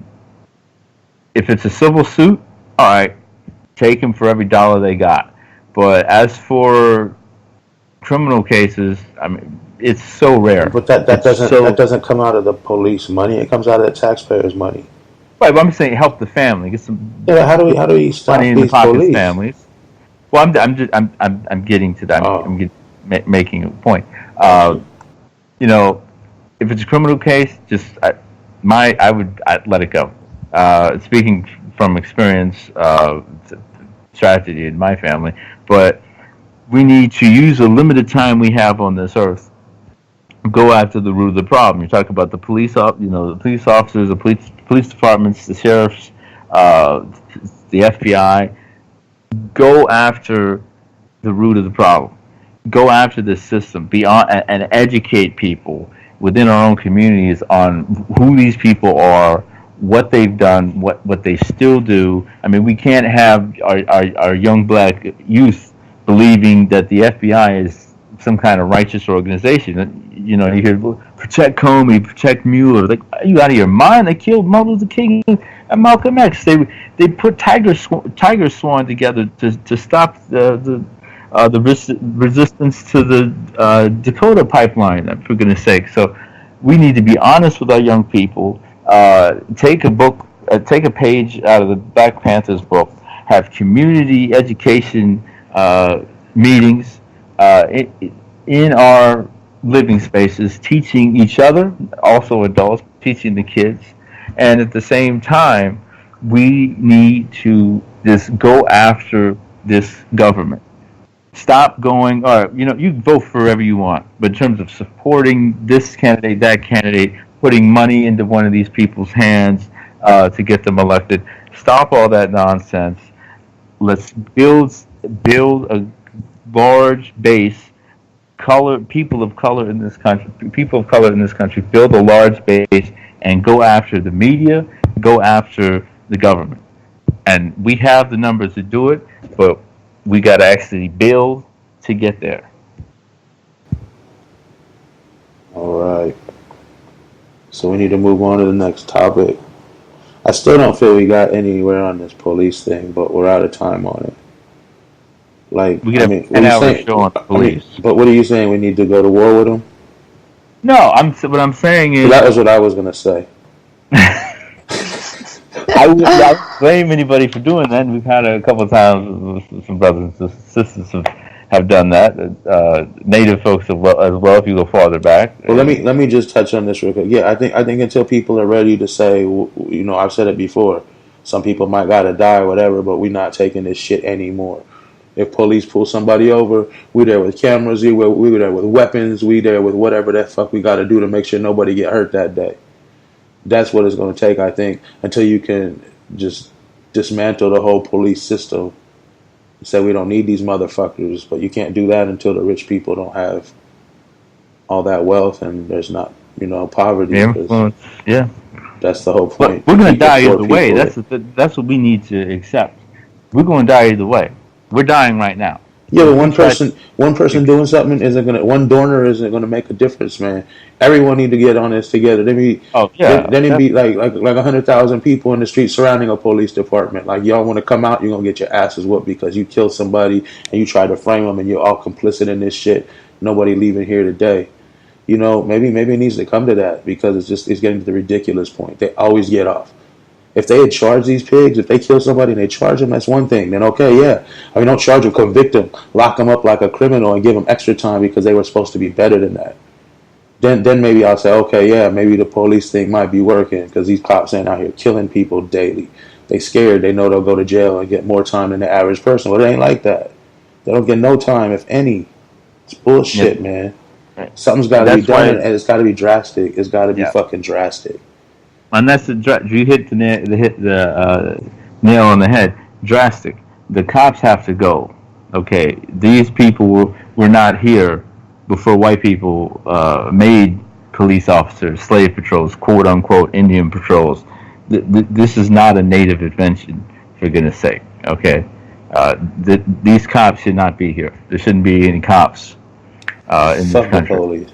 if it's a civil suit, all right, take them for every dollar they got. But as for criminal cases, I mean, it's so rare.
But that doesn't come out of the police money. It comes out of the taxpayers' money.
Right, but I'm saying help the family, get some
Yeah, how do we stop
money in the
these
pockets
police?
Families. Well, I'm getting to that. Making a point. You know, if it's a criminal case, just I'd let it go. Speaking from experience, tragedy in my family, but we need to use the limited time we have on this earth. Go after the root of the problem. You talk about the police, the police officers, the police departments, the sheriffs, the FBI. Go after the root of the problem. Go after this system. And educate people within our own communities on who these people are, what they've done, what they still do. I mean, we can't have our young black youth believing that the FBI is some kind of righteous organization. You know, you hear protect Comey, protect Mueller. Like, are you out of your mind? They killed Martin Luther King and Malcolm X. They put Tiger Sworn together to stop the resistance to the Dakota pipeline. For goodness sake! So we need to be honest with our young people. Take a page out of the Black Panthers book. Have community education meetings in our living spaces, teaching each other, also adults, teaching the kids, and at the same time, we need to just go after this government. Stop going, all right, you can vote for whoever you want, but in terms of supporting this candidate, that candidate, putting money into one of these people's hands to get them elected, stop all that nonsense. Let's build a large base. People of color in this country, build a large base and go after the media, go after the government. And we have the numbers to do it, but we got to actually build to get there.
All right. So we need to move on to the next topic. I still don't feel we got anywhere on this police thing, but we're out of time on it. Like,
we get an hour show on the police.
But what are you saying? We need to go to war with them?
No, what I'm saying is...
So that was what I was going to say.
I wouldn't blame anybody for doing that. We've had a couple of times some brothers and sisters have done that. Native folks as well, if you go farther back.
Well, let me just touch on this real quick. Yeah, I think until people are ready to say, I've said it before, some people might gotta die or whatever, but we're not taking this shit anymore. If police pull somebody over, we there with cameras, we there with weapons, we there with whatever the fuck we got to do to make sure nobody get hurt that day. That's what it's going to take, I think, until you can just dismantle the whole police system. Say we don't need these motherfuckers, but you can't do that until the rich people don't have all that wealth and there's not, poverty.
Influence, yeah.
That's the whole point.
We're going to die either way. That's what we need to accept. We're going to die either way. We're dying right now.
Yeah, but one person doing something one donor isn't gonna make a difference, man. Everyone need to get on this together. Then it'd be like 100,000 people in the street surrounding a police department. Like, y'all want to come out, you're gonna get your asses whooped because you killed somebody and you tried to frame them and you're all complicit in this shit. Nobody leaving here today. Maybe it needs to come to that because it's getting to the ridiculous point. They always get off. If they had charged these pigs, if they kill somebody and they charge them, that's one thing. Then okay, yeah. Don't charge them, convict them, lock them up like a criminal and give them extra time because they were supposed to be better than that. Then maybe I'll say, okay, yeah, maybe the police thing might be working because these cops ain't out here killing people daily. They scared. They know they'll go to jail and get more time than the average person. Well, it ain't like that. They don't get no time, if any. It's bullshit, man. Right. Something's got to be done, and it's got to be drastic. It's got to be fucking drastic.
And that's you hit the nail on the head. Drastic. The cops have to go. Okay, these people were not here before white people made police officers, slave patrols, quote unquote Indian patrols. This is not a native invention, for goodness sake. Okay, these cops should not be here. There shouldn't be any cops. in this
Fuck the
country.
police.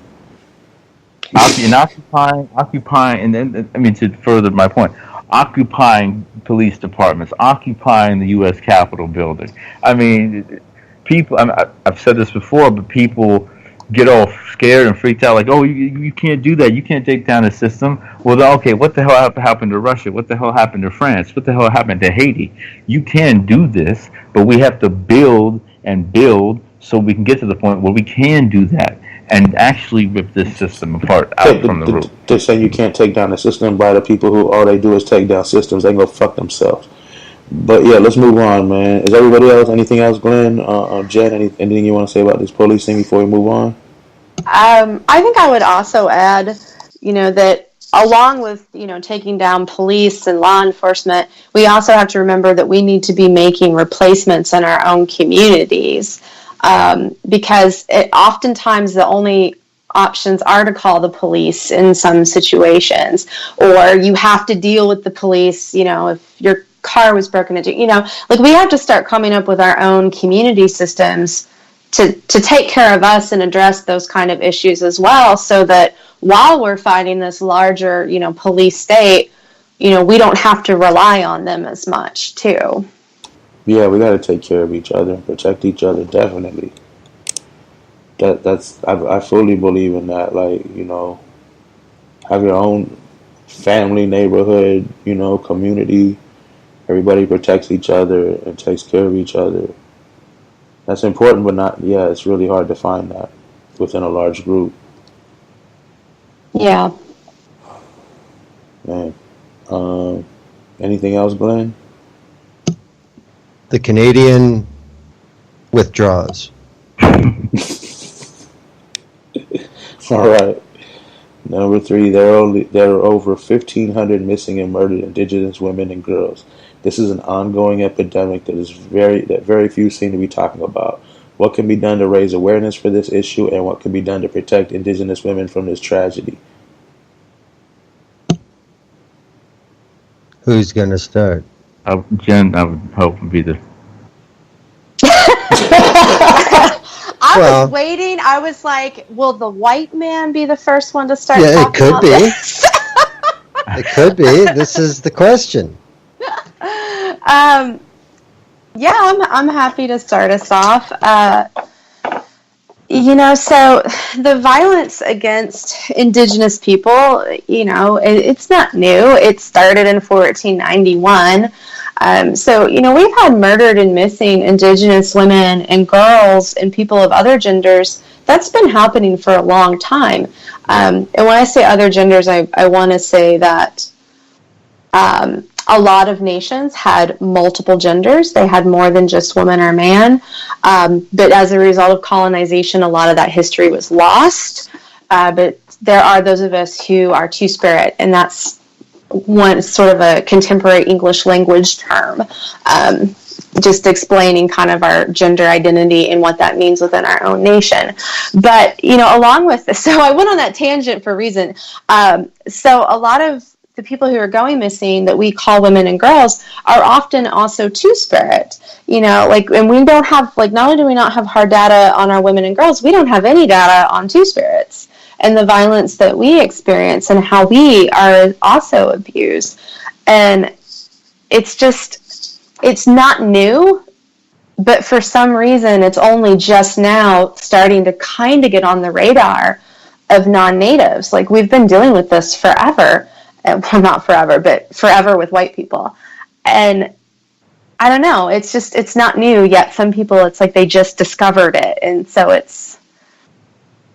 Occupying, and then I mean to further my point, occupying police departments, occupying the U.S. Capitol building. I mean, people. I've said this before, but people get all scared and freaked out, like, oh, you can't do that. You can't take down the system. Well, then, okay, what the hell happened to Russia? What the hell happened to France? What the hell happened to Haiti? You can do this, but we have to build and build so we can get to the point where we can do that and actually rip this system apart out from the root.
They're saying you can't take down the system by the people who all they do is take down systems. They can go fuck themselves. But yeah, let's move on, man. Is everybody else, anything else, Glenn, Jen, anything you want to say about this police thing before we move on?
I think I would also add, that along with, taking down police and law enforcement, we also have to remember that we need to be making replacements in our own communities. Because oftentimes the only options are to call the police in some situations, or you have to deal with the police, if your car was broken into, like we have to start coming up with our own community systems to take care of us and address those kind of issues as well, so that while we're fighting this larger, police state, we don't have to rely on them as much too.
Yeah, we got to take care of each other and protect each other, definitely. I fully believe in that. Like, have your own family, neighborhood, community. Everybody protects each other and takes care of each other. That's important, but it's really hard to find that within a large group.
Yeah.
Man. Anything else, Glenn?
The Canadian withdraws.
All right. Number 3, there are over 1,500 missing and murdered Indigenous women and girls. This is an ongoing epidemic that very few seem to be talking about. What can be done to raise awareness for this issue, and what can be done to protect Indigenous women from this tragedy?
Who's going to start?
Jen, I would hope would be the.
I was waiting. I was like, will the white man be the first one to start
talking
about this?
It could be. This is the question.
Yeah, I'm happy to start us off. So the violence against Indigenous people, it's not new. It started in 1491. We've had murdered and missing Indigenous women and girls and people of other genders. That's been happening for a long time. And when I say other genders, I want to say that a lot of nations had multiple genders. They had more than just woman or man. But as a result of colonization, a lot of that history was lost. But there are those of us who are two-spirit, and that's one sort of a contemporary English language term, just explaining kind of our gender identity and what that means within our own nation. But, along with this, so I went on that tangent for a reason. So a lot of the people who are going missing that we call women and girls are often also two-spirit, and we don't have, not only do we not have hard data on our women and girls, we don't have any data on two-spirits and the violence that we experience and how we are also abused. And it's not new, but for some reason it's only just now starting to kind of get on the radar of non-natives. Like, we've been dealing with this forever. Well, not forever, but forever with white people. And I don't know, it's not new yet. Some people, it's like they just discovered it. And so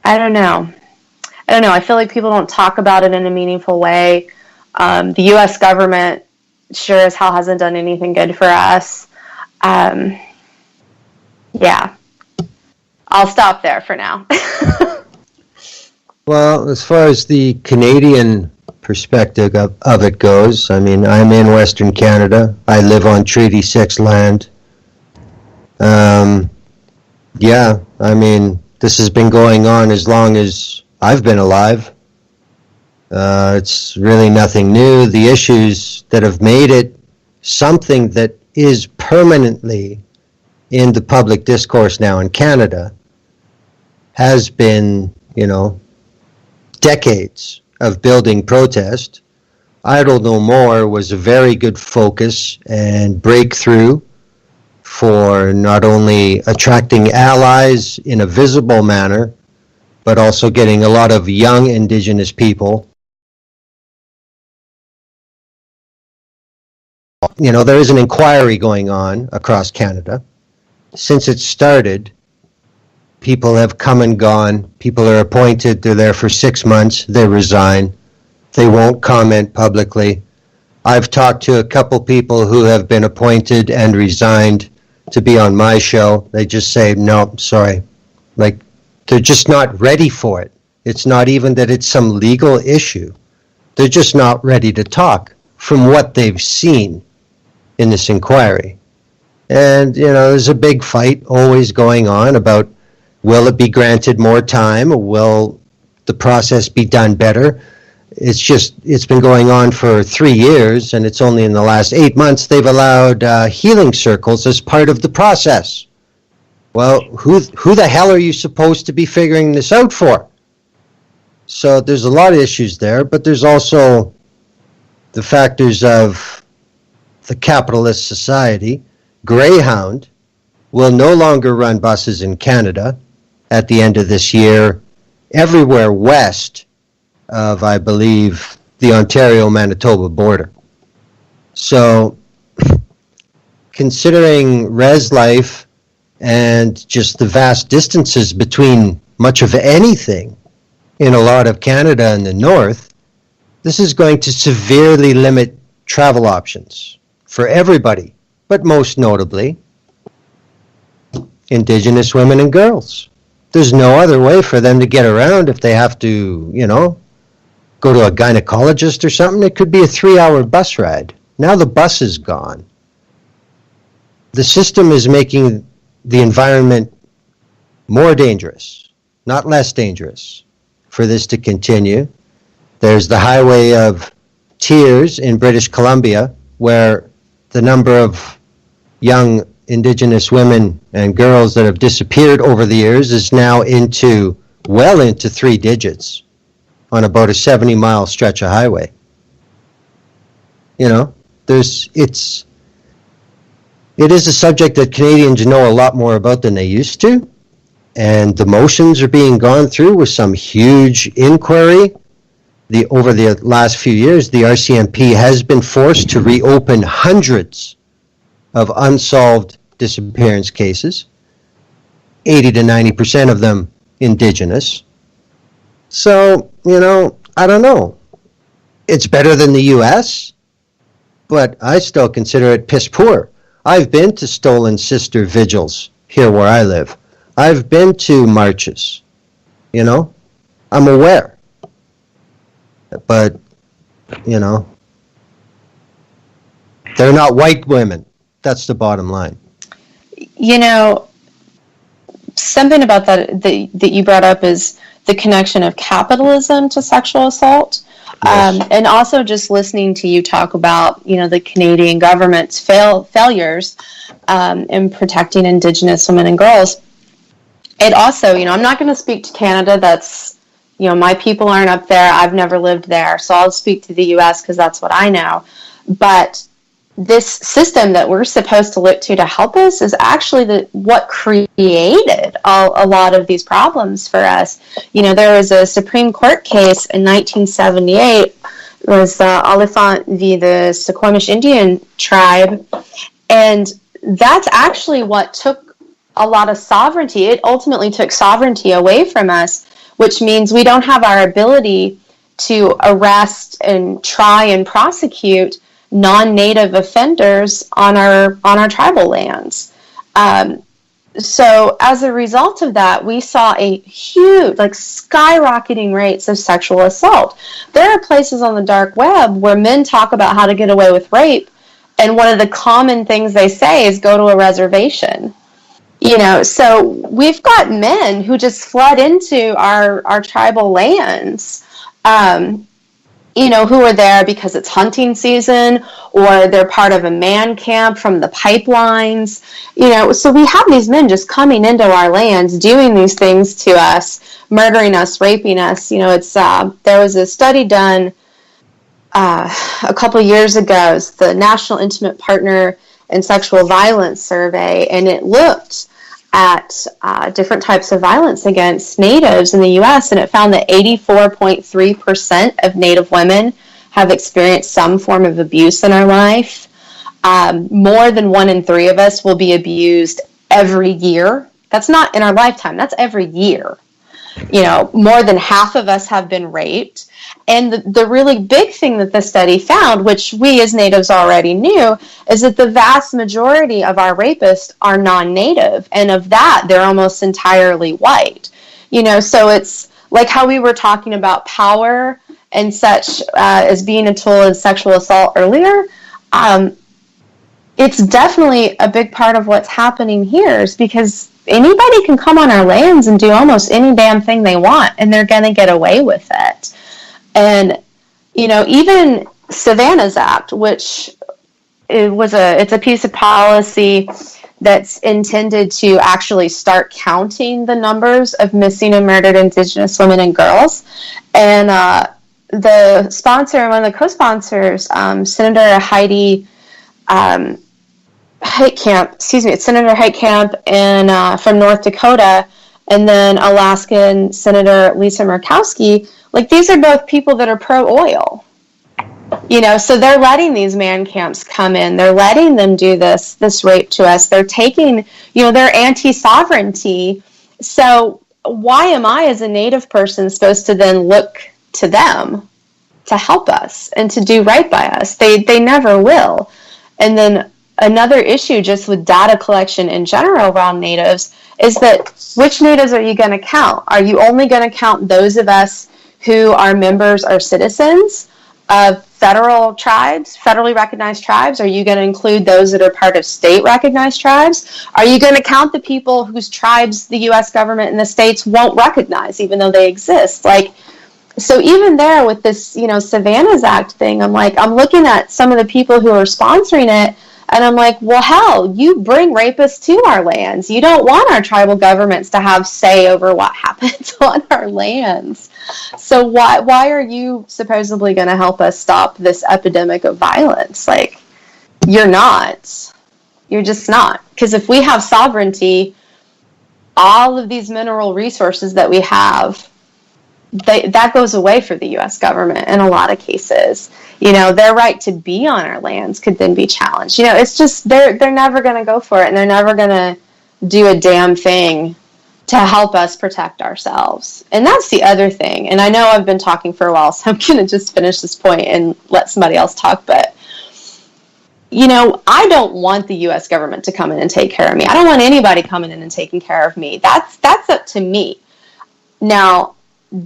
I don't know. I feel like people don't talk about it in a meaningful way. The U.S. government sure as hell hasn't done anything good for us. Yeah. I'll stop there for now.
Well, as far as the Canadian perspective of it goes, I mean, I'm in Western Canada. I live on Treaty 6 land. Yeah, I mean, this has been going on as long as I've been alive. It's really nothing new. The issues that have made it something that is permanently in the public discourse now in Canada has been, decades of building protest. Idle No More was a very good focus and breakthrough for not only attracting allies in a visible manner, but also getting a lot of young Indigenous people. There is an inquiry going on across Canada. Since it started, people have come and gone. People are appointed. They're there for 6 months. They resign. They won't comment publicly. I've talked to a couple people who have been appointed and resigned to be on my show. They just say, no, sorry. Like, they're just not ready for it. It's not even that it's some legal issue. They're just not ready to talk from what they've seen in this inquiry. And, there's a big fight always going on about, will it be granted more time? Will the process be done better? It's been going on for 3 years, and it's only in the last 8 months they've allowed healing circles as part of the process. Well, who the hell are you supposed to be figuring this out for? So there's a lot of issues there, but there's also the factors of the capitalist society. Greyhound will no longer run buses in Canada at the end of this year everywhere west of, I believe, the Ontario-Manitoba border. So considering res life and just the vast distances between much of anything in a lot of Canada and the north, this is going to severely limit travel options for everybody, but most notably Indigenous women and girls. There's no other way for them to get around if they have to, go to a gynecologist or something. It could be a 3-hour bus ride. Now the bus is gone. The system is making the environment more dangerous, not less dangerous, for this to continue. There's the Highway of Tears in British Columbia, where the number of young Indigenous women and girls that have disappeared over the years is now well into 3 digits on about a 70-mile stretch of highway. It is a subject that Canadians know a lot more about than they used to, and the motions are being gone through with some huge inquiry. Over the last few years, the RCMP has been forced to reopen hundreds of unsolved disappearance cases, 80 to 90% of them Indigenous. So, I don't know. It's better than the U.S., but I still consider it piss poor. I've been to Stolen Sister vigils here where I live. I've been to marches. I'm aware. But, they're not white women. That's the bottom line.
Something about that you brought up is the connection of capitalism to sexual assault. Yes. And also just listening to you talk about, the Canadian government's failures in protecting Indigenous women and girls. It also, I'm not going to speak to Canada. That's, my people aren't up there. I've never lived there. So I'll speak to the U.S. because that's what I know. But this system that we're supposed to look to help us is actually what created a lot of these problems for us. There was a Supreme Court case in 1978. It was Oliphant v. the Suquamish Indian tribe. And that's actually what took a lot of sovereignty. It ultimately took sovereignty away from us, which means we don't have our ability to arrest and try and prosecute non-native offenders on our tribal lands. So as a result of that, we saw a huge, skyrocketing rates of sexual assault. There are places on the dark web where men talk about how to get away with rape, and one of the common things they say is go to a reservation. So we've got men who just flood into our tribal lands. who are there because it's hunting season, or they're part of a man camp from the pipelines. So we have these men just coming into our lands, doing these things to us, murdering us, raping us. There was a study done a couple years ago. It's the National Intimate Partner and Sexual Violence Survey, and it looked at different types of violence against natives in the U.S., and it found that 84.3% of Native women have experienced some form of abuse in our life. More than 1 in 3 of us will be abused every year. That's not in our lifetime. That's every year. More than half of us have been raped. And the really big thing that the study found, which we as natives already knew, is that the vast majority of our rapists are non-native. And of that, they're almost entirely white. So it's like how we were talking about power and such as being a tool in sexual assault earlier. It's definitely a big part of what's happening here, is because anybody can come on our lands and do almost any damn thing they want, and they're going to get away with it. And, even Savannah's Act, which it's a piece of policy that's intended to actually start counting the numbers of missing and murdered Indigenous women and girls. And the sponsor, one of the co-sponsors, Senator Senator Heitkamp from North Dakota, and then Alaskan Senator Lisa Murkowski. Like, these are both people that are pro-oil. So they're letting these man camps come in. They're letting them do this rape to us. They're taking, they're anti-sovereignty. So why am I, as a Native person, supposed to then look to them to help us and to do right by us? They never will. And then another issue just with data collection in general around natives is that which natives are you going to count? Are you only going to count those of us who are members or citizens of federally recognized tribes? Are you going to include those that are part of state recognized tribes? Are you going to count the people whose tribes the U.S. government and the states won't recognize, even though they exist? So even there with this, Savannah's Act thing, I'm looking at some of the people who are sponsoring it, and I'm like, well, hell, you bring rapists to our lands. You don't want our tribal governments to have say over what happens on our lands. So why are you supposedly going to help us stop this epidemic of violence? You're not. You're just not. Because if we have sovereignty, all of these mineral resources that we have, that goes away for the U.S. government in a lot of cases. Their right to be on our lands could then be challenged. It's just they're never going to go for it, and they're never going to do a damn thing to help us protect ourselves. And that's the other thing. And I know I've been talking for a while, so I'm going to just finish this point and let somebody else talk. But, I don't want the U.S. government to come in and take care of me. I don't want anybody coming in and taking care of me. That's up to me. Now,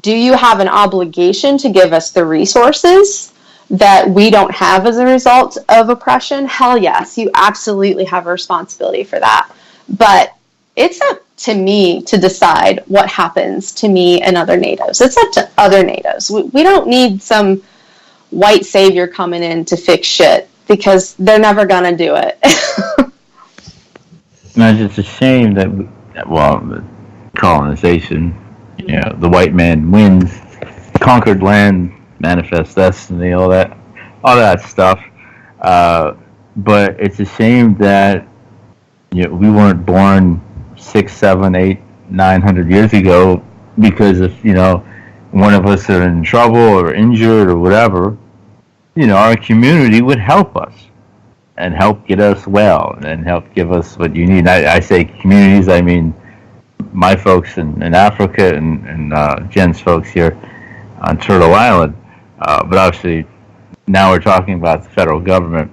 do you have an obligation to give us the resources that we don't have as a result of oppression? Hell yes, you absolutely have a responsibility for that. But it's up to me to decide what happens to me and other natives. It's up to other natives. We don't need some white savior coming in to fix shit, because they're never going to do it.
No, it's just a shame that, the colonization, the white man wins, conquered land, manifest destiny, all that stuff. But it's a shame that we weren't born 6, 7, 8, 900 years ago, because if one of us are in trouble or injured or whatever, our community would help us and help get us well and help give us what you need. I say communities, I mean my folks in Africa and Jen's folks here on Turtle Island. But obviously, now we're talking about the federal government,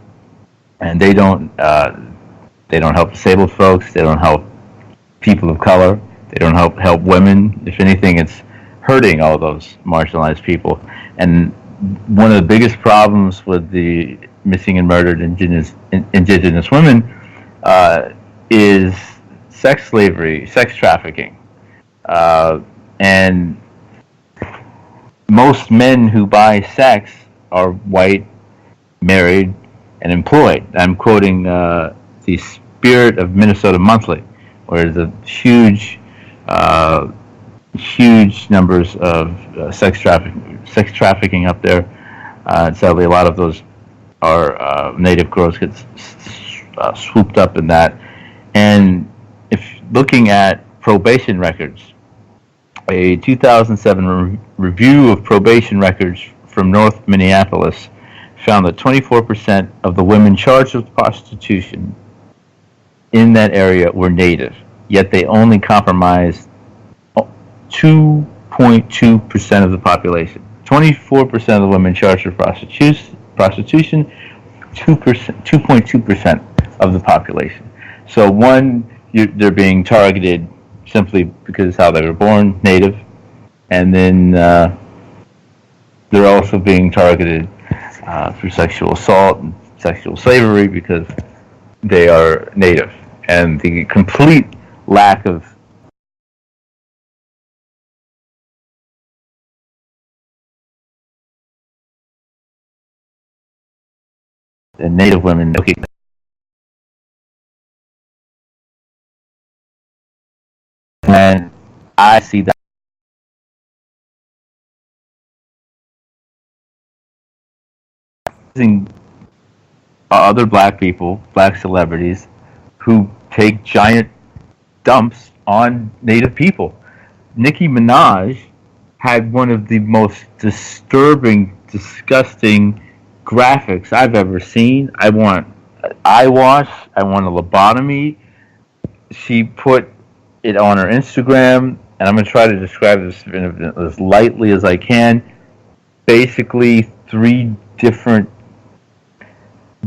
and they don't help disabled folks. They don't help people of color. They don't help women. If anything, it's hurting all those marginalized people. And one of the biggest problems with the missing and murdered indigenous women is sex slavery, sex trafficking, and most men who buy sex are white, married, and employed. I'm quoting the Spirit of Minnesota Monthly, where there's a huge numbers of sex trafficking up there. Sadly, a lot of those are native girls get swooped up in that. And if looking at probation records, a 2007 review of probation records from North Minneapolis found that 24% of the women charged with prostitution in that area were native, yet they only comprised 2.2% of the population. 24% of the women charged with prostitution, 2.2% of the population. So one, they're being targeted simply because of how they were born, native, and then they're also being targeted through sexual assault and sexual slavery because they are native. And the complete lack of the native women. Okay. And I see that other black people, black celebrities, who take giant dumps on native people. Nicki Minaj had one of the most disturbing, disgusting graphics I've ever seen. I want an eye wash. I want a lobotomy. She put it on her Instagram, and I'm going to try to describe this as lightly as I can. Basically, 3 different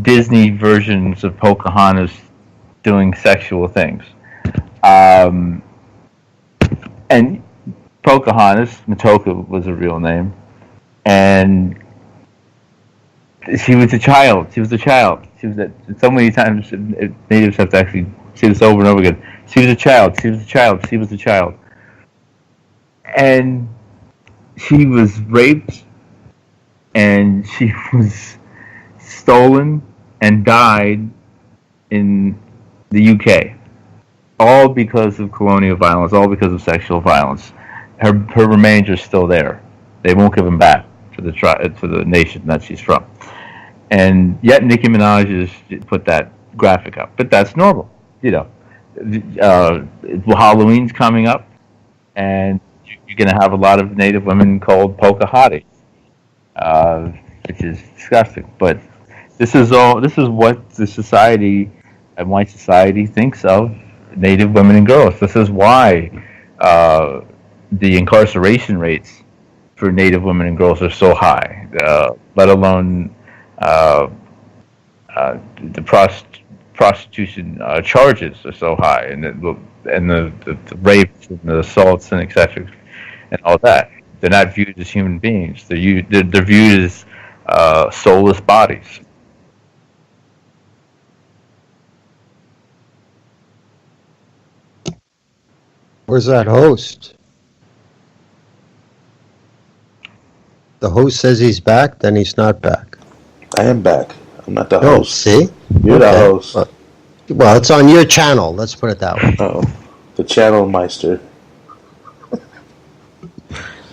Disney versions of Pocahontas doing sexual things. And Pocahontas, Matoka was her real name, and she was a child. She was so many times natives have to actually see this over and over again. She was a child. She was a child. She was a child. And she was raped, and she was stolen and died in the UK. All because of colonial violence, all because of sexual violence. Her remains are still there. They won't give them back to the nation that she's from. And yet Nicki Minaj has put that graphic up. But that's normal, you know. Halloween's coming up, and you're going to have a lot of native women called Pocahontas, which is disgusting. But this is what the society and white society thinks of native women and girls. This is why the incarceration rates for native women and girls are so high, let alone the prostitution charges are so high, and the rapes and the assaults and etc. and all that. They're not viewed as human beings. They're viewed as soulless bodies.
Where's that host? The host says he's back, then he's not back.
I am back. I'm not the
Oh,
host.
see?
You're the host.
Well, it's on your channel. Let's put it that way.
Oh, the channel meister.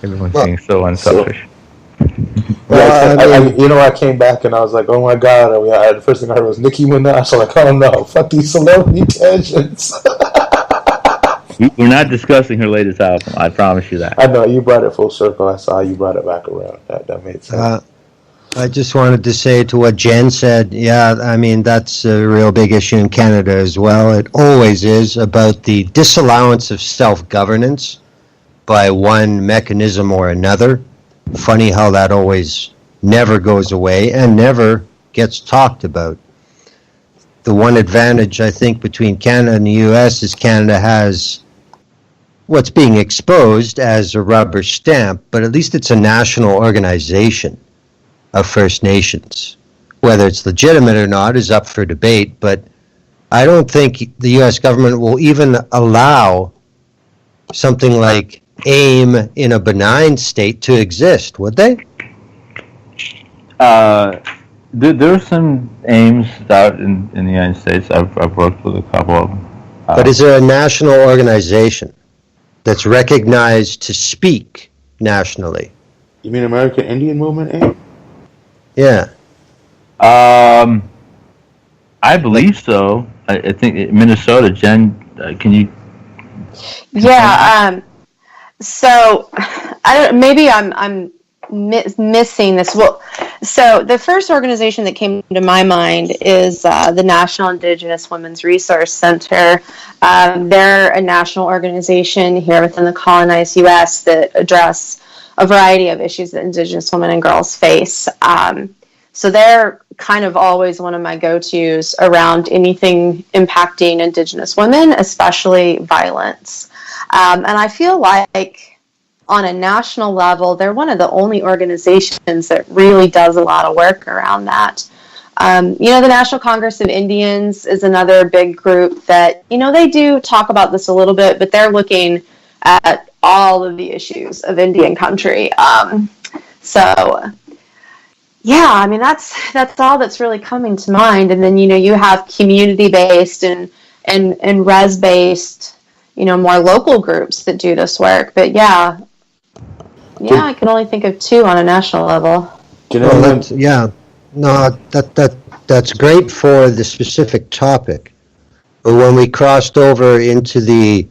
Everyone's being so unselfish.
I came back and I was like, oh my god. The first thing I heard was Nicki Minaj. I was like, oh no, fuck these celebrity tangents.
We're not discussing her latest album. I promise you that.
I know, you brought it full circle. I saw you brought it back around. That made sense.
I just wanted to say to what Jen said, yeah, I mean, that's a real big issue in Canada as well. It always is about the disallowance of self-governance by one mechanism or another. Funny how that always never goes away and never gets talked about. The one advantage, I think, between Canada and the U.S. is Canada has what's being exposed as a rubber stamp, but at least it's a national organization of First Nations. Whether it's legitimate or not is up for debate, but I don't think the U.S. government will even allow something like AIM in a benign state to exist, would they?
There are some aims out in the United States. I've worked with a couple of them.
But is there a national organization that's recognized to speak nationally?
You mean American Indian Movement, AIM?
Yeah.
I believe so. I think Minnesota. Jen, can you?
Yeah. So I don't. Maybe I'm missing this. Well, so the first organization that came to my mind is the National Indigenous Women's Resource Center. They're a national organization here within the colonized U.S. that address a variety of issues that Indigenous women and girls face. So they're kind of always one of my go-tos around anything impacting Indigenous women, especially violence. And I feel like on a national level, they're one of the only organizations that really does a lot of work around that. The National Congress of Indians is another big group that, they do talk about this a little bit, but they're looking at all of the issues of Indian country. That's all that's really coming to mind. And then, you have community-based and res-based, more local groups that do this work. But I can only think of two on a national level.
That's great for the specific topic. But when we crossed over into the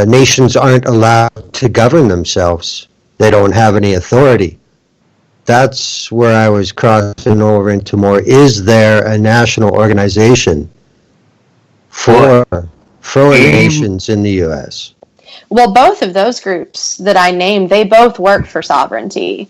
nations aren't allowed to govern themselves, they don't have any authority. That's where I was crossing over into more. Is there a national organization for nations in the U.S.?
Well, both of those groups that I named, they both work for sovereignty.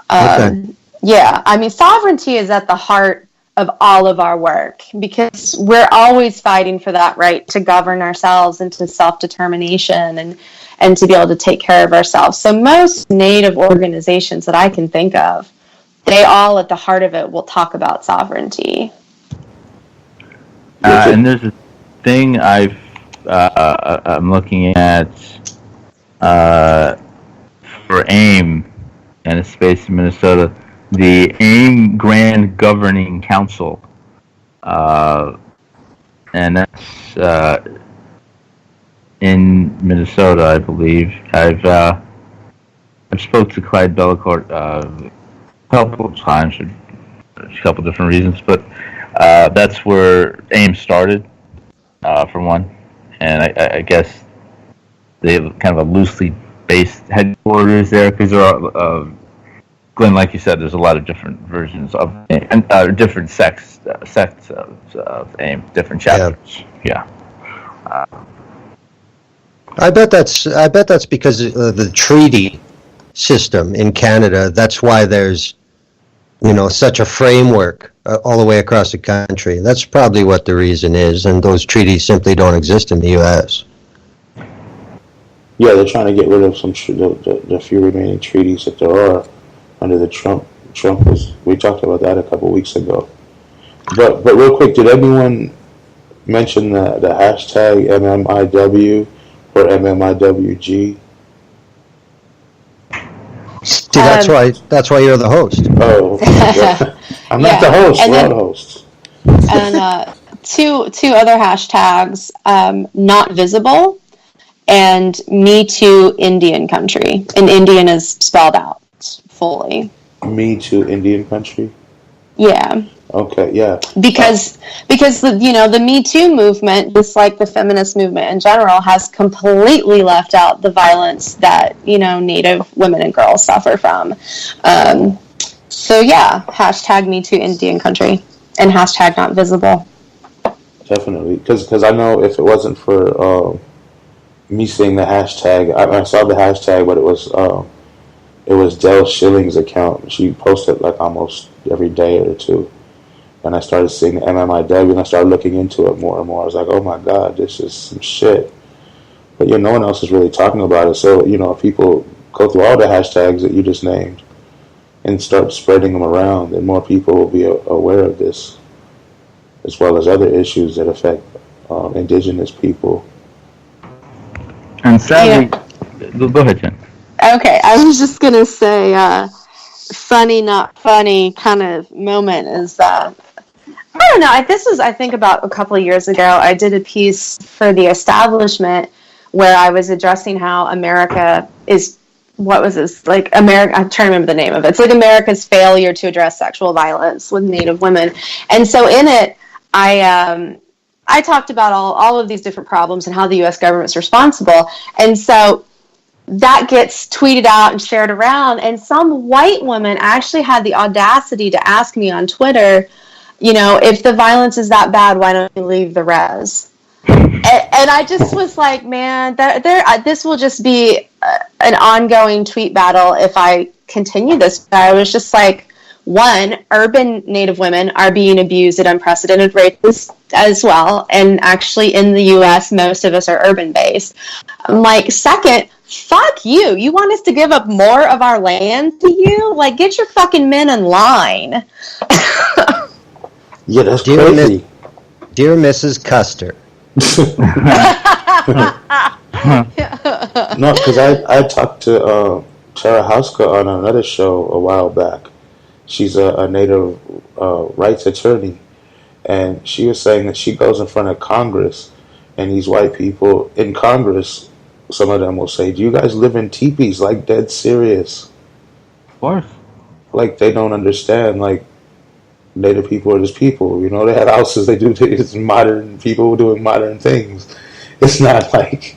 Okay.
Yeah, sovereignty is at the heart of all of our work because we're always fighting for that right to govern ourselves and to self-determination and to be able to take care of ourselves. So most Native organizations that I can think of, they all at the heart of it will talk about sovereignty.
And there's a thing I'm looking at for AIM, and it's based in Minnesota, the AIM Grand Governing Council, and that's in Minnesota, I believe. I've spoke to Clyde Bellecourt a couple of times for a couple of different reasons, but that's where AIM started, for one. And I guess they have kind of a loosely based headquarters there because there are, Glenn, like you said, there's a lot of different versions of AIM, and different sects of AIM, different chapters. Yeah.
I bet that's because of the treaty system in Canada. That's why there's, such a framework all the way across the country. That's probably what the reason is, and those treaties simply don't exist in the U.S.
Yeah, they're trying to get rid of the few remaining treaties that there are under the Trump was. We talked about that a couple weeks ago. But real quick, did anyone mention the hashtag MMIW or MMIWG?
See, that's why you're the host.
Oh, yeah. I'm not the host. We're the hosts.
And two other hashtags: not visible and Me Too Indian Country. And Indian is spelled out fully.
Me Too Indian Country.
Yeah.
Okay. Yeah.
Because the Me Too movement, just like the feminist movement in general, has completely left out the violence that Native women and girls suffer from. Hashtag Me Too Indian Country and hashtag not visible.
Definitely, because I know if it wasn't for me seeing the hashtag, I saw the hashtag, but it was Del Schilling's account. She posted like almost every day or two. And I started seeing the MMIW, and I started looking into it more and more. I was like, oh my God, this is some shit. But no one else is really talking about it. So, if people go through all the hashtags that you just named and start spreading them around, then more people will be aware of this, as well as other issues that affect indigenous people.
And sadly, go ahead, Jen.
Okay, I was just going to say, funny, not funny kind of moment is I don't know. This was, I think, about a couple of years ago. I did a piece for The Establishment where I was addressing how America is, what was this? Like, America, I'm trying to remember the name of it. It's like America's failure to address sexual violence with Native women. And so in it, I talked about all of these different problems and how the U.S. government's responsible. And so that gets tweeted out and shared around. And some white woman actually had the audacity to ask me on Twitter, if the violence is that bad, why don't you leave the res? And I just was like, man, this will just be an ongoing tweet battle if I continue this. I was just like, one, urban Native women are being abused at unprecedented rates as well. And actually in the U.S., most of us are urban-based. I'm like, second, fuck you. You want us to give up more of our land to you? Like, get your fucking men in line.
Yeah, that's crazy.
Dear Mrs. Custer.
No, because I talked to Tara Hauska on another show a while back. She's a Native rights attorney, and she was saying that she goes in front of Congress, and these white people in Congress, some of them will say, "Do you guys live in teepees?" Like, dead serious.
Of course.
Like, they don't understand, like, Native people are just people, they have houses, they do it's modern people doing modern things. It's not like,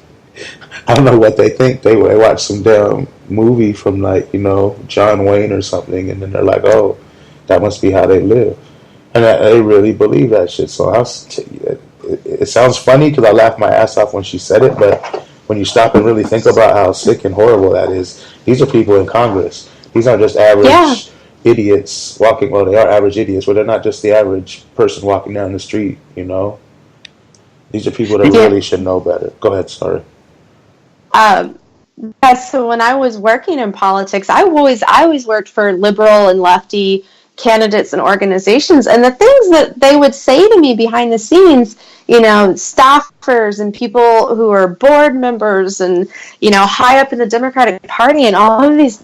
I don't know what they think. They watch some damn movie from like, John Wayne or something, and then they're like, oh, that must be how they live. And they really believe that shit. So it sounds funny because I laughed my ass off when she said it, but when you stop and really think about how sick and horrible that is, these are people in Congress. These aren't just average idiots walking. Well, they are average idiots, but they're not just the average person walking down the street. These are people that really should know better. Go ahead, sorry.
So when I was working in politics, I always worked for liberal and lefty candidates and organizations, and the things that they would say to me behind the scenes, staffers and people who are board members and, high up in the Democratic Party and all of these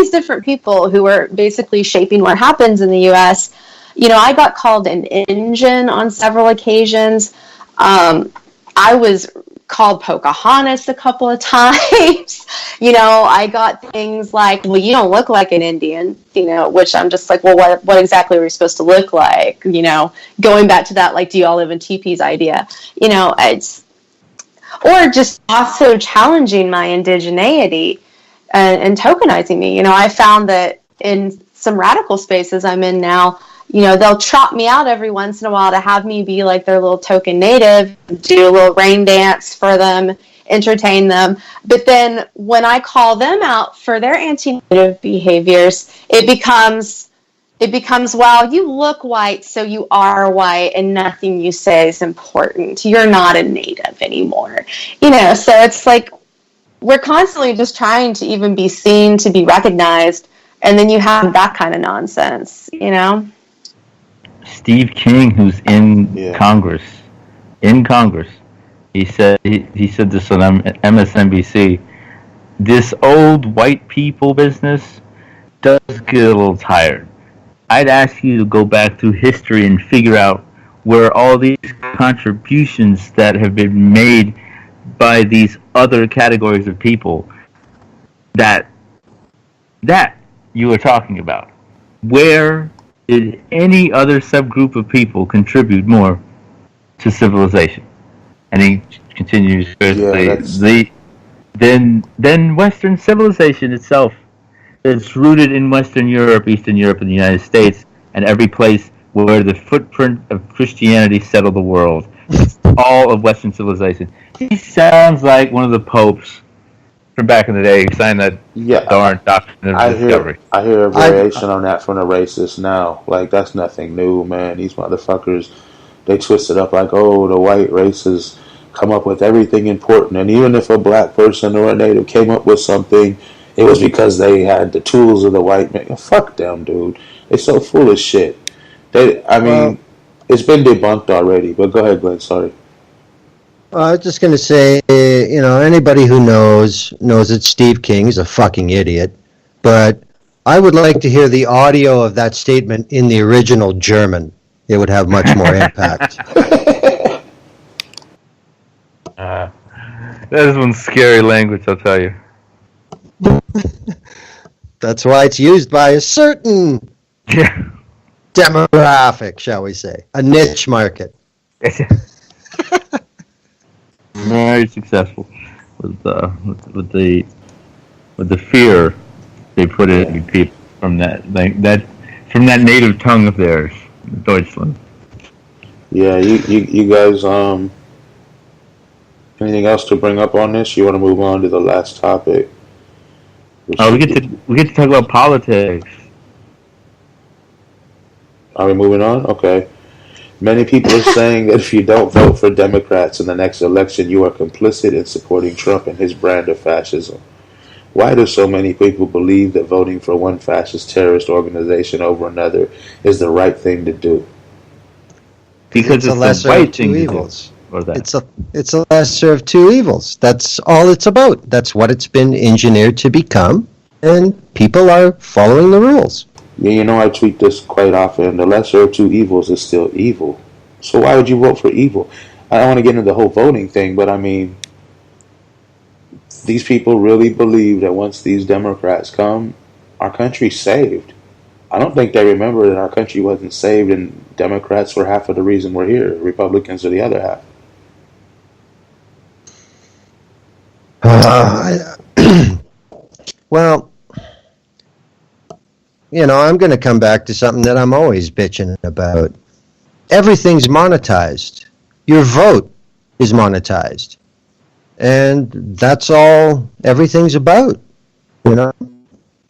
different people who are basically shaping what happens in the U.S. I got called an engine on several occasions. I was called Pocahontas a couple of times. I got things like, well, you don't look like an Indian, which I'm just like, well, what exactly are we supposed to look like? Going back to that, like, do you all live in teepees idea? It's, or just also challenging my indigeneity and tokenizing me. I found that in some radical spaces I'm in now, they'll chop me out every once in a while to have me be like their little token native, do a little rain dance for them, entertain them. But then when I call them out for their anti-native behaviors, it becomes, well, you look white, so you are white, and nothing you say is important. You're not a native anymore. So it's like we're constantly just trying to even be seen, to be recognized, and then you have that kind of nonsense,
Steve King, who's in Congress, he said this on MSNBC. This old white people business does get a little tired. I'd ask you to go back through history and figure out where all these contributions that have been made by these other categories of people that you were talking about. Where did any other subgroup of people contribute more to civilization? And he continues, then Western civilization itself. It's rooted in Western Europe, Eastern Europe, and the United States, and every place where the footprint of Christianity settled the world. It's all of Western civilization. He sounds like one of the popes from back in the day who signed that darn doctrine of discovery.
I hear a variation on that from the racists now. Like, that's nothing new, man. These motherfuckers, they twist it up like, oh, the white races come up with everything important. And even if a black person or a native came up with something, it was because they had the tools of the white man. Fuck them, dude. They're so full of shit. It's been debunked already. But go ahead, Glenn. Sorry.
I was just going to say, anybody who knows that Steve King is a fucking idiot. But I would like to hear the audio of that statement in the original German. It would have much more impact.
That is one scary language, I'll tell you.
That's why it's used by a certain demographic, shall we say, a niche market.
Very successful with the fear they put in people from that native tongue of theirs, Deutschland.
Yeah, you guys. Anything else to bring up on this? You want to move on to the last topic?
Oh, we get to talk about politics.
Are we moving on? Okay. Many people are saying that if you don't vote for Democrats in the next election, you are complicit in supporting Trump and his brand of fascism. Why do so many people believe that voting for one fascist terrorist organization over another is the right thing to do?
Because it's
a lesser
the right
of two
thing to
evils.
do. Or that.
It's a lesser of two evils. That's all it's about. That's what it's been engineered to become, and people are following the rules.
Yeah, you know, I tweet this quite often. The lesser of two evils is still evil. So why would you vote for evil? I don't want to get into the whole voting thing, but I mean, these people really believe that once these Democrats come, our country's saved. I don't think they remember that our country wasn't saved and Democrats were half of the reason we're here. Republicans are the other half.
Well, I'm going to come back to something that I'm always bitching about. Everything's monetized. Your vote is monetized. And that's all everything's about.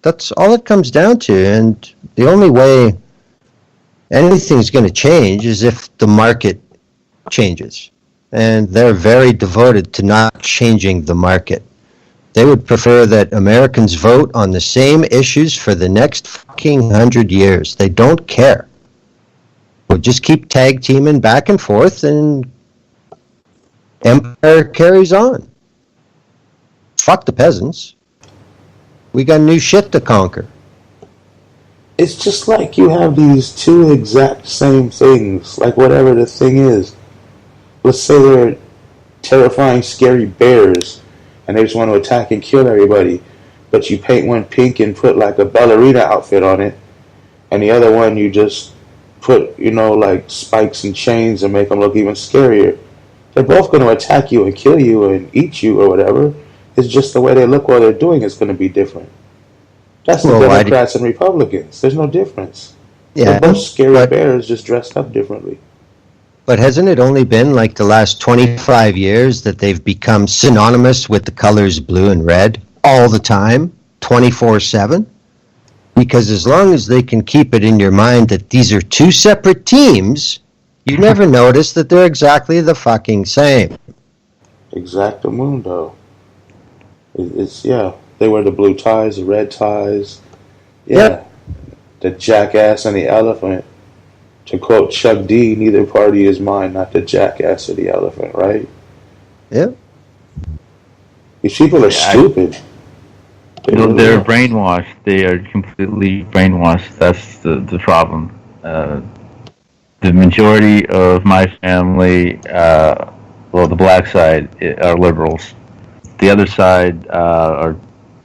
That's all it comes down to. And the only way anything's going to change is if the market changes. And they're very devoted to not changing the market. They would prefer that Americans vote on the same issues for the next fucking 100 years. They don't care. We'll just keep tag teaming back and forth and empire carries on. Fuck the peasants. We got new shit to conquer.
It's just like you have these two exact same things, like whatever the thing is. Let's say they're terrifying, scary bears, and they just want to attack and kill everybody, but you paint one pink and put like a ballerina outfit on it, and the other one you just put, like spikes and chains and make them look even scarier. They're both going to attack you and kill you and eat you or whatever. It's just the way they look while they're doing it's going to be different. That's the Democrats and Republicans. There's no difference.
Yeah,
they're both scary bears just dressed up differently.
But hasn't it only been like the last 25 years that they've become synonymous with the colors blue and red all the time, 24/7? Because as long as they can keep it in your mind that these are two separate teams, you never notice that they're exactly the fucking same.
Exactamundo. It's they wear the blue ties, the red ties. Yeah. Yep. The jackass and the elephant. To quote Chuck D, neither party is mine, not the jackass or the elephant, right?
Yeah.
These people are stupid.
They're brainwashed. They are completely brainwashed. That's the problem. The majority of my family, the black side, are liberals. The other side are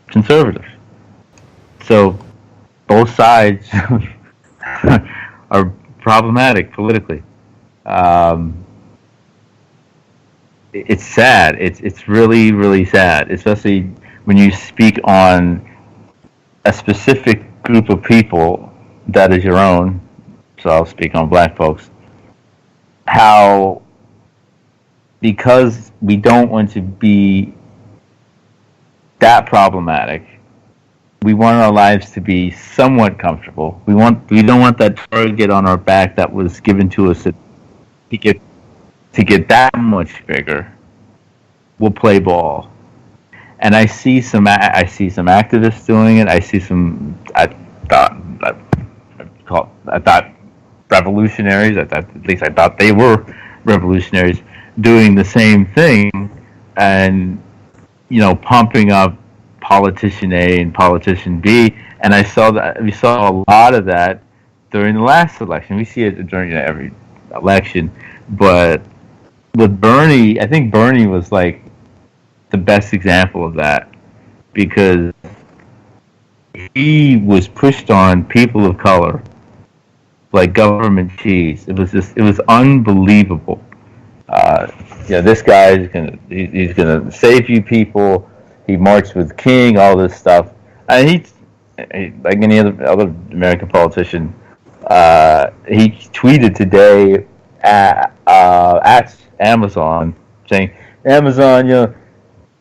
conservative. So both sides are problematic politically. It's sad. It's really, really sad, especially when you speak on a specific group of people that is your own. So I'll speak on black folks. How, because we don't want to be that problematic, we want our lives to be somewhat comfortable. We don't want that target on our back that was given to us to get that much bigger. We'll play ball, and I see some activists doing it. I see some. I thought revolutionaries. At least I thought they were revolutionaries doing the same thing, and pumping up politician A and politician B, and we saw a lot of that during the last election. We see it during every election, but with Bernie, I think Bernie was like the best example of that because he was pushed on people of color like government cheese. It was unbelievable. This guy he's gonna save you people. He marched with King, all this stuff, and he like any other American politician. He tweeted today at Amazon saying, "Amazon,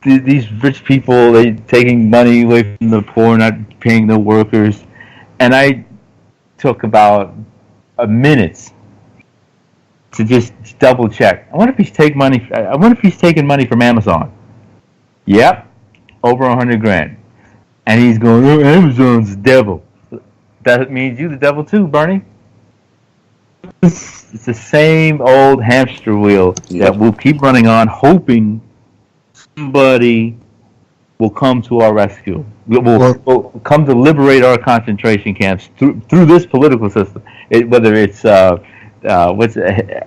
these rich people, they taking money away from the poor, not paying the workers." And I took about a minute to just double check. I wonder if he's taking money from Amazon. Yep, over $100,000, and he's going, "Oh, Amazon's the devil." That means you the devil too, Bernie. It's the same old hamster wheel that we'll keep running on, hoping somebody will come to our rescue. Will come to liberate our concentration camps through this political system. Whether it's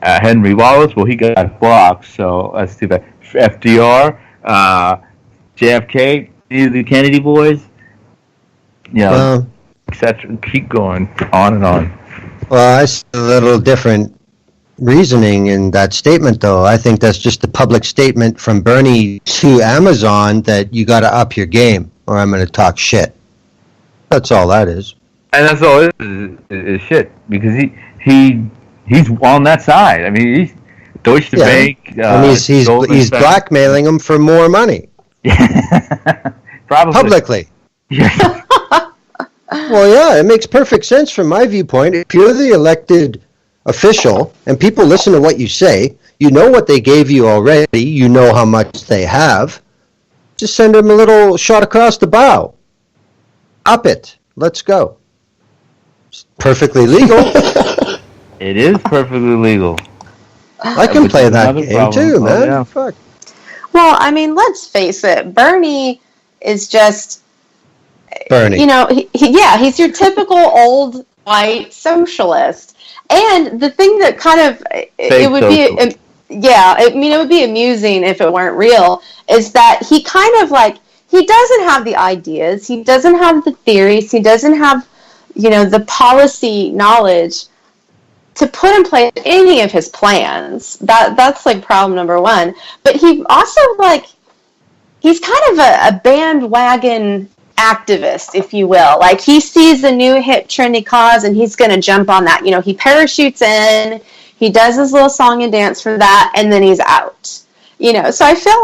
Henry Wallace, well, he got blocked, so that's too bad. FDR, JFK, the Kennedy boys, etc. Keep going on and on.
Well, I see a little different reasoning in that statement, though. I think that's just a public statement from Bernie to Amazon that you got to up your game, or I'm going to talk shit. That's all that is.
And that's all it is shit, because he's on that side. I mean, he's Deutsche Bank.
And he's blackmailing them for more money.
Probably.
Publicly.
Yeah.
Well, yeah, it makes perfect sense from my viewpoint. If you're the elected official and people listen to what you say, you know what they gave you already, you know how much they have, just send them a little shot across the bow. Up it. Let's go. It's perfectly legal.
It is perfectly legal.
I can play that game too, man. Oh, yeah. Fuck.
Well, I mean, let's face it. Bernie is just...
Bernie.
He's your typical old white socialist. And the thing that kind of it would be amusing if it weren't real is that he kind of he doesn't have the ideas, he doesn't have the theories, he doesn't have the policy knowledge to put in place any of his plans. That's problem number one. But he also he's kind of a bandwagon activist, if you will. He sees a new hip trendy cause and he's going to jump on that. He parachutes in, he does his little song and dance for that, and then he's out. So I feel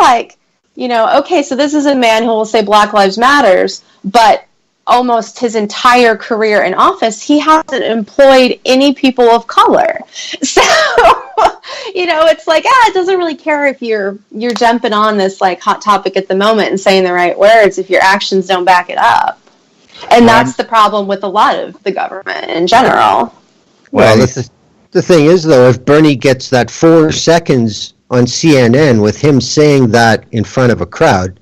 okay, so this is a man who will say Black Lives Matters, but almost his entire career in office, he hasn't employed any people of color. So, it's it doesn't really care if you're jumping on this hot topic at the moment and saying the right words if your actions don't back it up. And that's the problem with a lot of the government in general.
Well, the thing is, though, if Bernie gets that 4 seconds on CNN with him saying that in front of a crowd,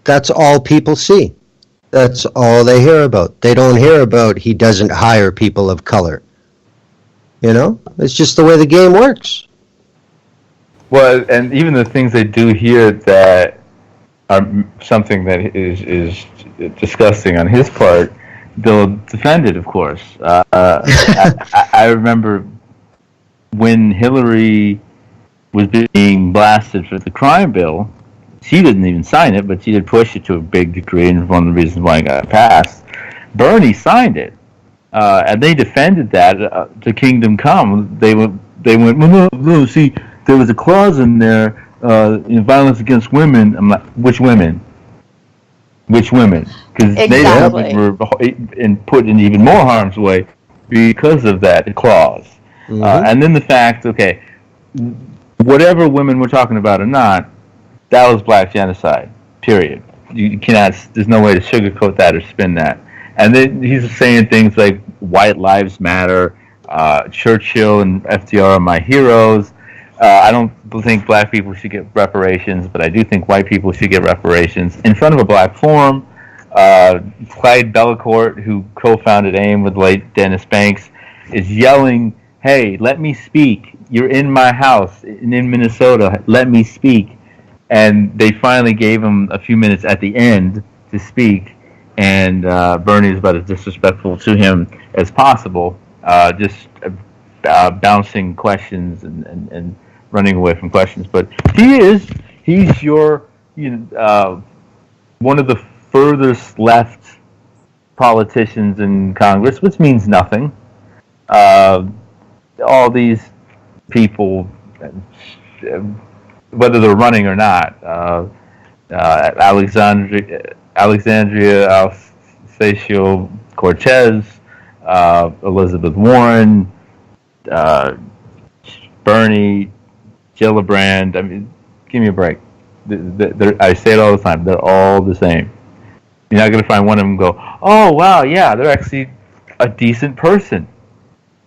that's all people see. That's all they hear about. They don't hear about he doesn't hire people of color. It's just the way the game works.
Well, and even the things they do here that are something that is disgusting on his part, they'll defend it, of course. I remember when Hillary was being blasted for the crime bill. She didn't even sign it, but she did push it to a big degree, and one of the reasons why it got passed. Bernie signed it, and they defended that to Kingdom Come. They went, no, see, there was a clause in there, violence against women. I'm like, which women? Which women? Because Native women were put in even more harm's way because of that clause. Mm-hmm. And then the fact, okay, whatever women we're talking about or not, that was black genocide, period. You cannot, there's no way to sugarcoat that or spin that. And then he's saying things like white lives matter, Churchill and FDR are my heroes. I don't think black people should get reparations, but I do think white people should get reparations. In front of a black forum, Clyde Bellecourt, who co-founded AIM with late Dennis Banks, is yelling, "Hey, let me speak. You're in my house in Minnesota. Let me speak." And they finally gave him a few minutes at the end to speak. And Bernie is about as disrespectful to him as possible, just bouncing questions and running away from questions. But he's your, one of the furthest left politicians in Congress, which means nothing. All these people, whether they're running or not, Alexandria Ocasio-Cortez, Elizabeth Warren, Bernie, Gillibrand. I mean, give me a break. I say it all the time. They're all the same. You're not going to find one of them go, "Oh, wow, yeah, they're actually a decent person.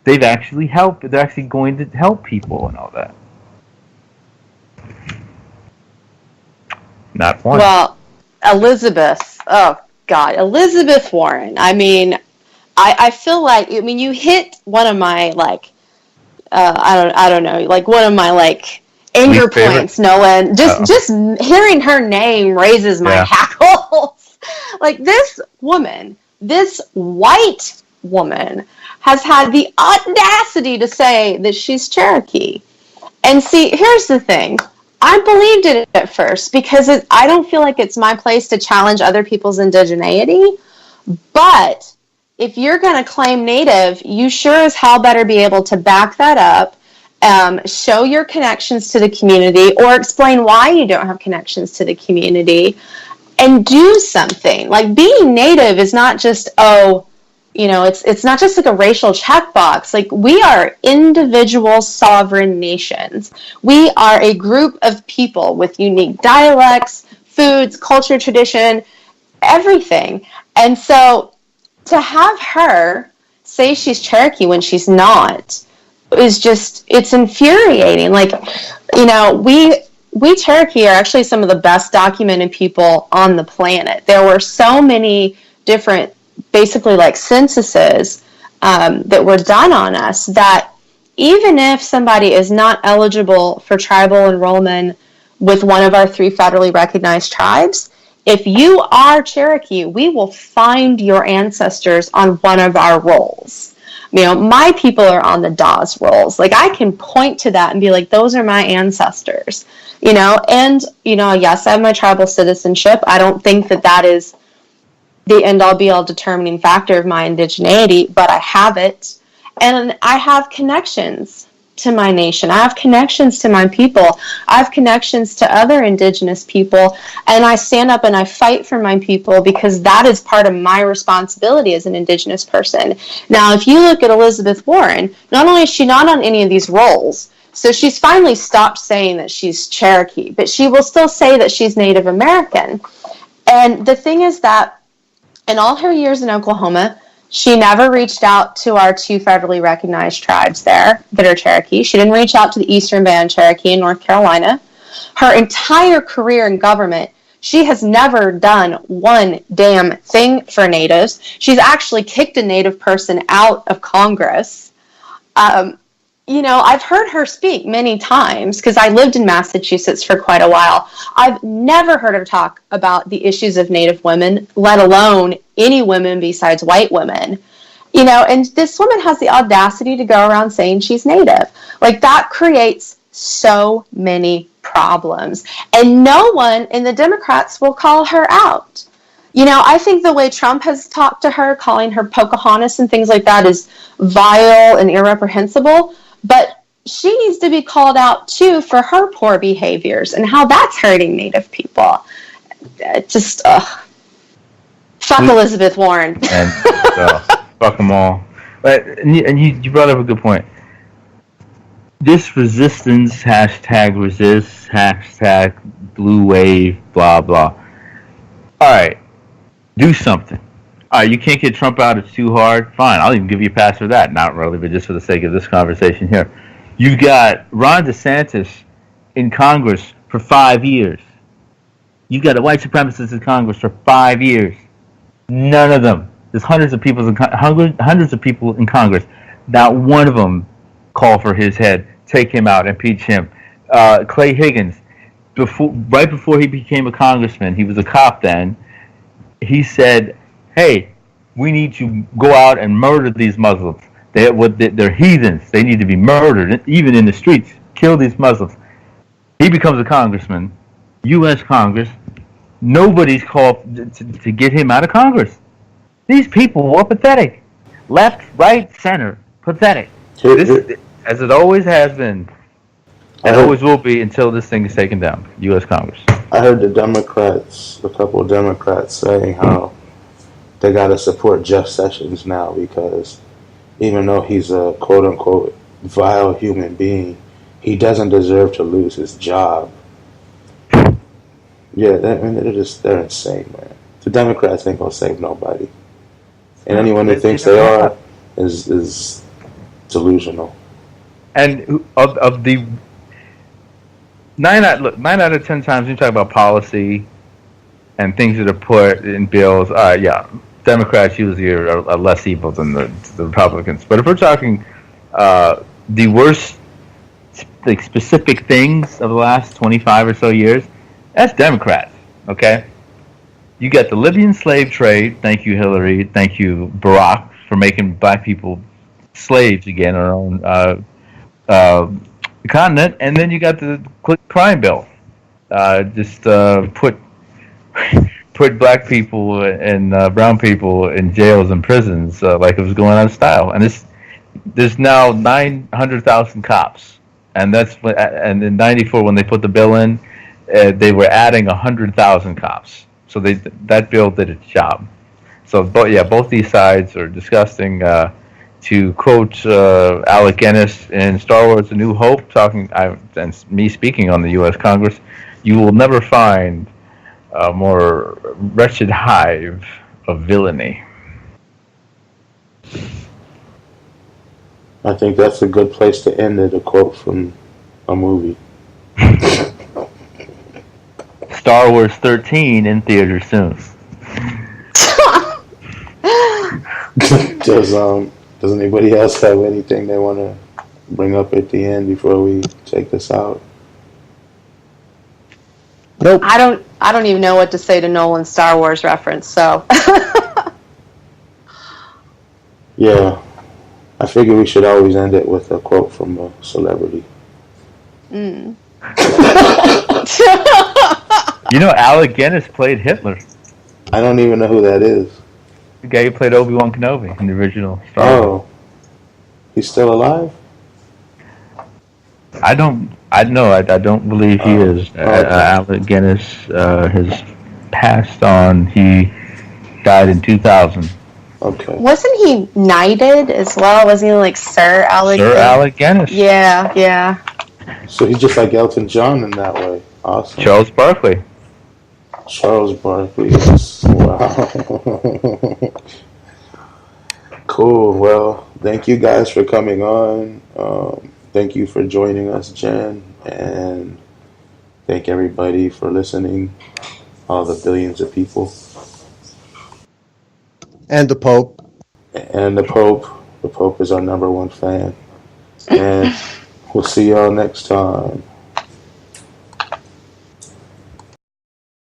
They've actually helped. They're actually going to help people and all that." Not one.
Well, Elizabeth, oh God, Elizabeth Warren. I mean, I feel like, I mean, you hit one of my, like, I don't know, like one of my, like, anger points, Nolan. Just hearing her name raises my hackles. Like, this woman, this white woman, has had the audacity to say that she's Cherokee. And see, here's the thing. I believed it at first because I don't feel like it's my place to challenge other people's indigeneity. But if you're going to claim Native, you sure as hell better be able to back that up, show your connections to the community, or explain why you don't have connections to the community, and do something. Like, being Native is not just, it's not just like a racial checkbox. Like, we are individual sovereign nations. We are a group of people with unique dialects, foods, culture, tradition, everything. And so to have her say she's Cherokee when she's not is just, it's infuriating. Like, we Cherokee are actually some of the best documented people on the planet. There were so many different, basically like censuses that were done on us, that even if somebody is not eligible for tribal enrollment with one of our 3 federally recognized tribes, if you are Cherokee, we will find your ancestors on one of our rolls. My people are on the Dawes rolls. Like, I can point to that and be like, those are my ancestors, and, yes, I have my tribal citizenship. I don't think that is the end-all be-all determining factor of my indigeneity, but I have it, and I have connections to my nation. I have connections to my people. I have connections to other indigenous people, and I stand up and I fight for my people because that is part of my responsibility as an indigenous person. Now, if you look at Elizabeth Warren, not only is she not on any of these rolls, so she's finally stopped saying that she's Cherokee, but she will still say that she's Native American. And the thing is that in all her years in Oklahoma, she never reached out to our 2 federally recognized tribes there that are Cherokee. She didn't reach out to the Eastern Band Cherokee in North Carolina. Her entire career in government, she has never done one damn thing for Natives. She's actually kicked a Native person out of Congress. I've heard her speak many times because I lived in Massachusetts for quite a while. I've never heard her talk about the issues of Native women, let alone any women besides white women. And this woman has the audacity to go around saying she's Native. Like, that creates so many problems. And no one in the Democrats will call her out. I think the way Trump has talked to her, calling her Pocahontas and things like that, is vile and irreprehensible. But she needs to be called out, too, for her poor behaviors and how that's hurting Native people. Fuck Elizabeth Warren.
And fuck them all. And you brought up a good point. This resistance, #resist, #blue wave, blah, blah. All right. Do something. All right, you can't get Trump out. It's too hard. Fine, I'll even give you a pass for that. Not really, but just for the sake of this conversation here. You've got Ron DeSantis in Congress for 5 years. You've got a white supremacist in Congress for 5 years. None of them. There's hundreds of people in Congress. Not one of them call for his head, take him out, impeach him. Clay Higgins, right before he became a congressman, he was a cop then. He said, "Hey, we need to go out and murder these Muslims. They're heathens. They need to be murdered, even in the streets. Kill these Muslims." He becomes a congressman, U.S. Congress. Nobody's called to get him out of Congress. These people are pathetic. Left, right, center, pathetic. This, as it always has been, and always will be until this thing is taken down. U.S. Congress.
I heard a couple of Democrats saying how they got to support Jeff Sessions now because even though he's a quote-unquote vile human being, he doesn't deserve to lose his job. Yeah, they're insane, man. The Democrats ain't gonna save nobody, and anyone who thinks they are is delusional.
And of the 9 out of 10 times you talk about policy and things that are put in bills, Democrats usually are less evil than the Republicans. But if we're talking the worst, like, specific things of the last 25 or so years, that's Democrats. Okay, you got the Libyan slave trade. Thank you, Hillary. Thank you, Barack, for making black people slaves again on our own continent. And then you got the crime bill. Put black people and brown people in jails and prisons like it was going out of style. And there's now 900,000 cops, and and in '94 when they put the bill in, they were adding 100,000 cops. So that bill did its job. So both these sides are disgusting. To quote Alec Guinness in Star Wars: A New Hope, and me speaking on the U.S. Congress, you will never find a more wretched hive of villainy.
I think that's a good place to end it. A quote from a movie.
Star Wars 13 in theaters soon.
Does anybody else have anything they want to bring up at the end before we take this out?
Nope.
I don't even know what to say to Nolan's Star Wars reference, so.
Yeah. I figure we should always end it with a quote from a celebrity.
Mm.
You know, Alec Guinness played Hitler.
I don't even know who that is.
The guy who played Obi-Wan Kenobi in the original Star Wars.
Oh. He's still alive?
I don't believe he is.
Okay.
Alec Guinness has passed on. He died in 2000.
Okay.
Wasn't he knighted as well? Wasn't he like Sir Alec?
Sir Alec Guinness.
Yeah.
So he's just like Elton John in that way. Awesome.
Charles Barkley.
Charles Barkley. Yes. Wow. Cool. Well, thank you guys for coming on. Thank you for joining us, Jen. And thank everybody for listening. All the billions of people.
And the Pope.
And the Pope. The Pope is our #1 fan. And we'll see y'all next time.